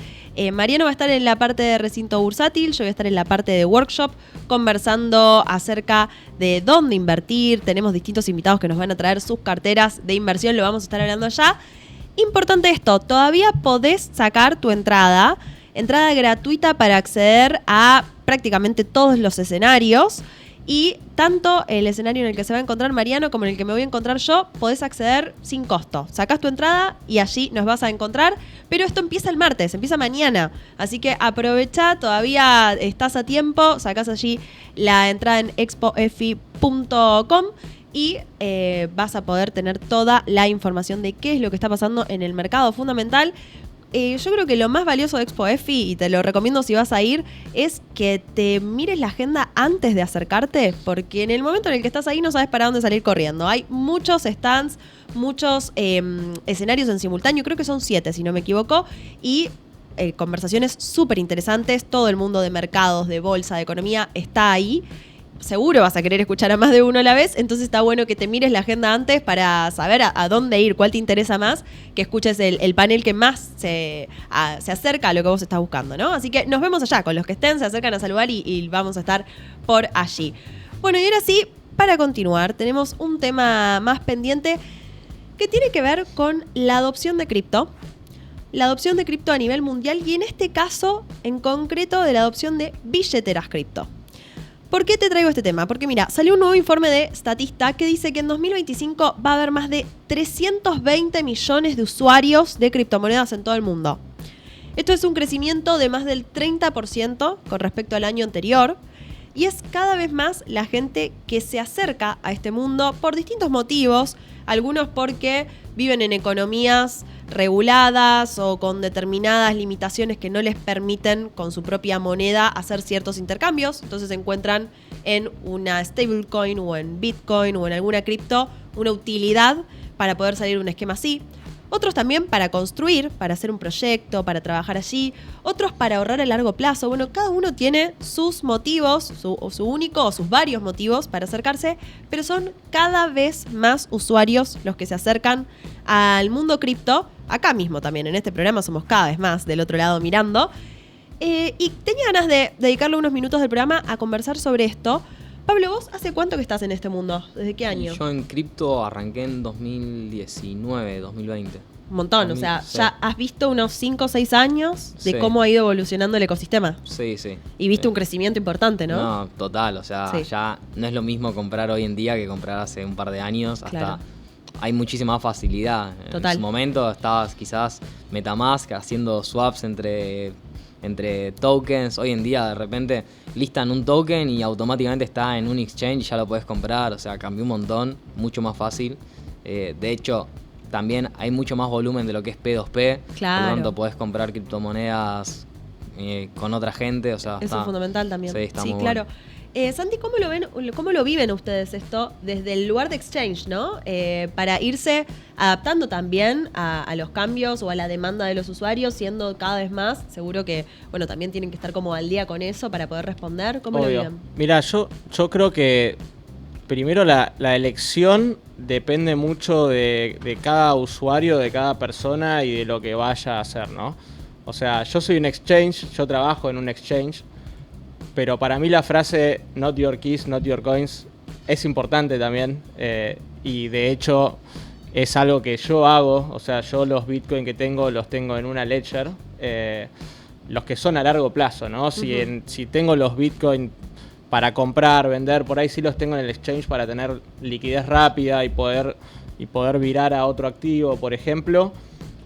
Mariano va a estar en la parte de recinto bursátil, yo voy a estar en la parte de workshop, conversando acerca de dónde invertir. Tenemos distintos invitados que nos van a traer sus carteras de inversión, lo vamos a estar hablando allá. Importante esto, todavía podés sacar tu entrada gratuita para acceder a prácticamente todos los escenarios. Y tanto el escenario en el que se va a encontrar Mariano como en el que me voy a encontrar yo, podés acceder sin costo. Sacás tu entrada y allí nos vas a encontrar. Pero esto empieza el martes, empieza mañana. Así que aprovecha, todavía estás a tiempo. Sacás allí la entrada en expoefi.com y vas a poder tener toda la información de qué es lo que está pasando en el mercado fundamental. Yo creo que lo más valioso de Expo EFI, y te lo recomiendo si vas a ir, es que te mires la agenda antes de acercarte, porque en el momento en el que estás ahí no sabes para dónde salir corriendo. Hay muchos stands, muchos escenarios en simultáneo, creo que son 7 si no me equivoco, y conversaciones súper interesantes. Todo el mundo de mercados, de bolsa, de economía está ahí. Seguro vas a querer escuchar a más de uno a la vez, entonces está bueno que te mires la agenda antes para saber a dónde ir, cuál te interesa más, que escuches el panel que más se acerca a lo que vos estás buscando, ¿no? Así que nos vemos allá, con los que estén, se acercan a saludar y vamos a estar por allí. Bueno, y ahora sí, para continuar, tenemos un tema más pendiente que tiene que ver con la adopción de cripto. La adopción de cripto a nivel mundial y en este caso, en concreto, de la adopción de billeteras cripto. ¿Por qué te traigo este tema? Porque mira, salió un nuevo informe de Statista que dice que en 2025 va a haber más de 320 millones de usuarios de criptomonedas en todo el mundo. Esto es un crecimiento de más del 30% con respecto al año anterior y es cada vez más la gente que se acerca a este mundo por distintos motivos, algunos porque viven en economías reguladas o con determinadas limitaciones que no les permiten con su propia moneda hacer ciertos intercambios, entonces encuentran en una stablecoin o en Bitcoin o en alguna cripto una utilidad para poder salir de un esquema así. Otros también para construir, para hacer un proyecto, para trabajar allí. Otros para ahorrar a largo plazo. Bueno, cada uno tiene sus motivos, su único o sus varios motivos para acercarse, pero son cada vez más usuarios los que se acercan al mundo cripto. Acá mismo también, en este programa somos cada vez más del otro lado mirando. Y tenía ganas de dedicarle unos minutos del programa a conversar sobre esto. Pablo, ¿vos hace cuánto que estás en este mundo? ¿Desde qué año? Yo en cripto arranqué en 2019, 2020. Un montón, o sea, Sí. ya has visto unos 5 o 6 años de Sí. cómo ha ido evolucionando el ecosistema. Sí, sí. Y viste Sí. un crecimiento importante, ¿no? No, total, o sea, Sí. ya no es lo mismo comprar hoy en día que comprar hace un par de años. Hasta Claro. hay muchísima más facilidad. Total. En su momento estabas quizás MetaMask haciendo swaps entre tokens. Hoy en día de repente listan un token y automáticamente está en un exchange y ya lo puedes comprar. O sea, cambió un montón, mucho más fácil. De hecho, también hay mucho más volumen de lo que es P2P. Claro. Por lo tanto, podés comprar criptomonedas con otra gente. O sea, Eso es fundamental también. Sí, está muy claro. bueno. Santi, ¿cómo lo ven, cómo lo viven ustedes esto desde el lugar de exchange, ¿no? Para irse adaptando también a los cambios o a la demanda de los usuarios, siendo cada vez más, seguro que, bueno, también tienen que estar como al día con eso para poder responder. ¿Cómo lo Obvio. viven? Mira, yo creo que primero la elección depende mucho de cada usuario, de cada persona y de lo que vaya a hacer, ¿no? O sea, yo soy un exchange, yo trabajo en un exchange, pero para mí la frase not your keys, not your coins es importante también, y de hecho es algo que yo hago. O sea, yo los Bitcoin que tengo los tengo en una ledger, los que son a largo plazo, ¿no? Si tengo los Bitcoin para comprar, vender, por ahí sí los tengo en el exchange para tener liquidez rápida y poder virar a otro activo, por ejemplo.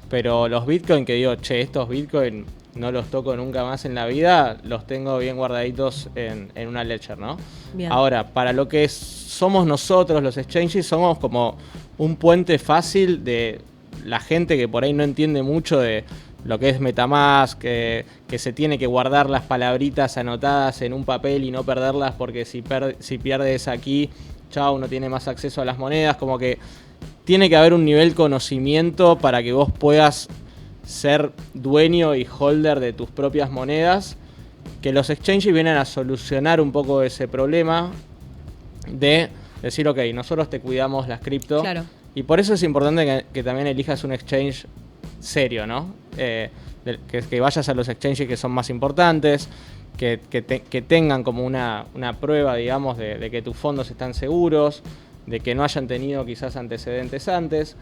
Pero los Bitcoin que digo, estos Bitcoin no los toco nunca más en la vida, los tengo bien guardaditos en una ledger, ¿no? Bien. Ahora, para lo que somos nosotros, los exchanges, somos como un puente fácil de la gente que por ahí no entiende mucho de lo que es MetaMask, que se tiene que guardar las palabritas anotadas en un papel y no perderlas porque si pierdes aquí, chau, no tiene más acceso a las monedas. Como que tiene que haber un nivel conocimiento para que vos puedas ser dueño y holder de tus propias monedas, que los exchanges vienen a solucionar un poco ese problema de decir, ok, nosotros te cuidamos las cripto. Claro. Y por eso es importante que también elijas un exchange serio, ¿no? Que vayas a los exchanges que son más importantes, que tengan como una prueba, digamos, de que tus fondos están seguros, de que no hayan tenido quizás antecedentes antes.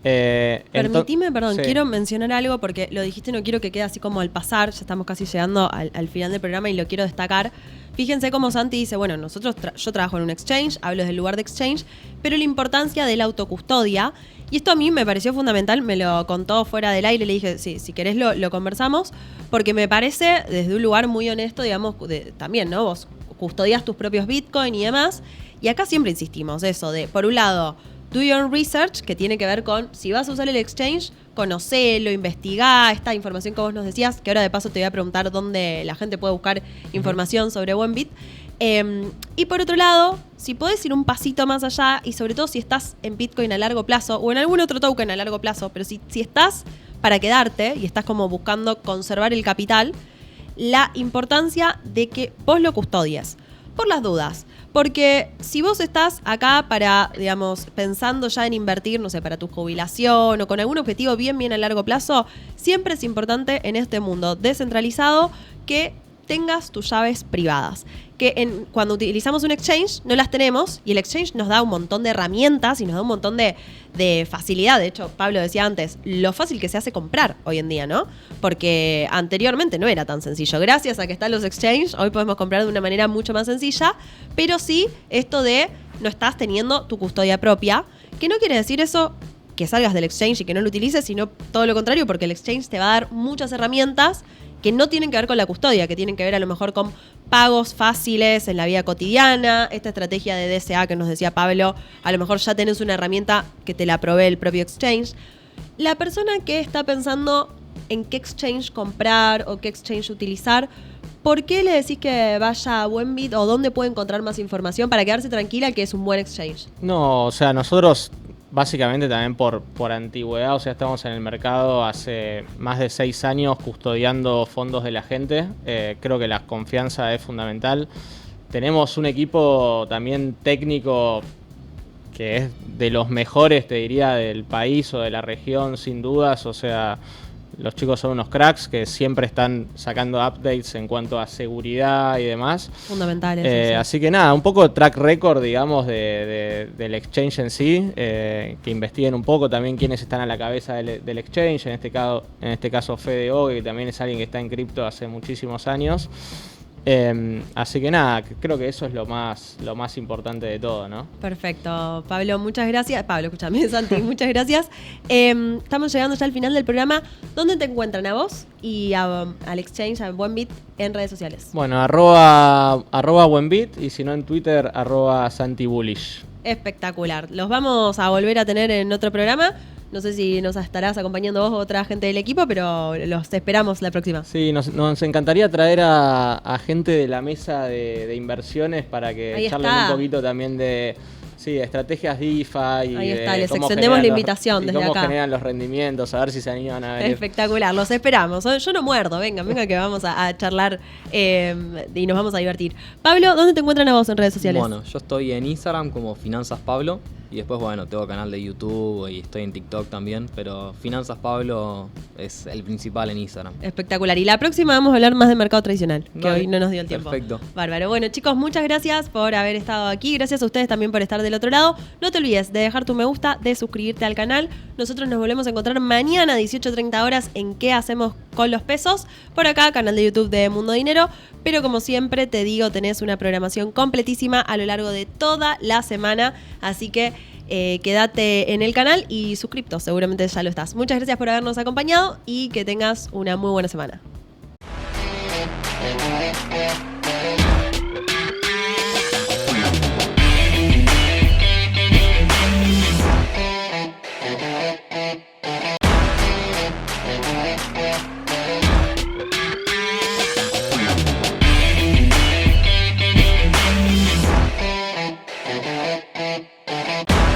Permitime, perdón, sí. quiero mencionar algo porque lo dijiste, no quiero que quede así como al pasar, ya estamos casi llegando al final del programa y lo quiero destacar. Fíjense cómo Santi dice, bueno, yo trabajo en un exchange, hablo desde el lugar de exchange, pero la importancia de la autocustodia, y esto a mí me pareció fundamental, me lo contó fuera del aire, le dije, sí, si querés lo conversamos, porque me parece desde un lugar muy honesto, digamos, también, ¿no? Vos custodias tus propios Bitcoin y demás, y acá siempre insistimos eso de, por un lado, do your own research, que tiene que ver con, si vas a usar el exchange, conocelo, investigá, esta información que vos nos decías, que ahora de paso te voy a preguntar dónde la gente puede buscar información sobre Buenbit. Y por otro lado, si podés ir un pasito más allá, y sobre todo si estás en Bitcoin a largo plazo, o en algún otro token a largo plazo, pero si estás para quedarte, y estás como buscando conservar el capital, la importancia de que vos lo custodies. Por las dudas. Porque si vos estás acá para, digamos, pensando ya en invertir, no sé, para tu jubilación o con algún objetivo bien a largo plazo, siempre es importante en este mundo descentralizado que tengas tus llaves privadas. Que cuando utilizamos un exchange no las tenemos y el exchange nos da un montón de herramientas y nos da un montón de facilidad. De hecho, Pablo decía antes, lo fácil que se hace comprar hoy en día, ¿no? Porque anteriormente no era tan sencillo. Gracias a que están los exchanges, hoy podemos comprar de una manera mucho más sencilla, pero sí esto de no estás teniendo tu custodia propia, que no quiere decir eso que salgas del exchange y que no lo utilices, sino todo lo contrario, porque el exchange te va a dar muchas herramientas que no tienen que ver con la custodia, que tienen que ver a lo mejor con pagos fáciles en la vida cotidiana, esta estrategia de DCA que nos decía Pablo, a lo mejor ya tenés una herramienta que te la provee el propio exchange. La persona que está pensando en qué exchange comprar o qué exchange utilizar, ¿por qué le decís que vaya a Buenbit o dónde puede encontrar más información para quedarse tranquila que es un buen exchange? No, o sea, nosotros básicamente también por antigüedad, o sea, estamos en el mercado hace más de 6 años custodiando fondos de la gente. Creo que la confianza es fundamental. Tenemos un equipo también técnico que es de los mejores, te diría, del país o de la región, sin dudas. O sea, los chicos son unos cracks que siempre están sacando updates en cuanto a seguridad y demás. Fundamentales. Sí. Así que nada, un poco track record, digamos, del exchange en sí, que investiguen un poco también quiénes están a la cabeza del exchange, en este caso Fede Ogue, que también es alguien que está en cripto hace muchísimos años. Así que nada, creo que eso es lo más importante de todo, ¿no? Perfecto, Pablo, muchas gracias. Pablo, escúchame, Santi, muchas gracias. Estamos llegando ya al final del programa. ¿Dónde te encuentran a vos y al exchange, a Buenbit, en redes sociales? Bueno, arroba Buenbit y si no en Twitter, @SantiBullish. Espectacular. Los vamos a volver a tener en otro programa. No sé si nos estarás acompañando vos o otra gente del equipo, pero los esperamos la próxima. Sí, nos encantaría traer a gente de la mesa de inversiones para que Ahí charlen está. un poquito también de estrategias DeFi. Ahí está, les cómo extendemos la generan invitación desde cómo acá. generan los rendimientos, a ver si se animan a venir. Espectacular, los esperamos. Yo no muerdo, venga que vamos a charlar y nos vamos a divertir. Pablo, ¿dónde te encuentran a vos en redes sociales? Bueno, yo estoy en Instagram como Finanzas Pablo. Y después, bueno, tengo canal de YouTube y estoy en TikTok también. Pero Finanzas Pablo es el principal en Instagram. Espectacular. Y la próxima vamos a hablar más de mercado tradicional, que Dale. hoy no nos dio el tiempo. Perfecto. Bárbaro. Bueno, chicos, muchas gracias por haber estado aquí. Gracias a ustedes también por estar del otro lado. No te olvides de dejar tu me gusta, de suscribirte al canal. Nosotros nos volvemos a encontrar mañana a 18:30 horas en ¿Qué hacemos con los pesos? Por acá, canal de YouTube de Mundo Dinero. Pero como siempre te digo, tenés una programación completísima a lo largo de toda la semana. Así que quédate en el canal y suscripto, seguramente ya lo estás. Muchas gracias por habernos acompañado y que tengas una muy buena semana.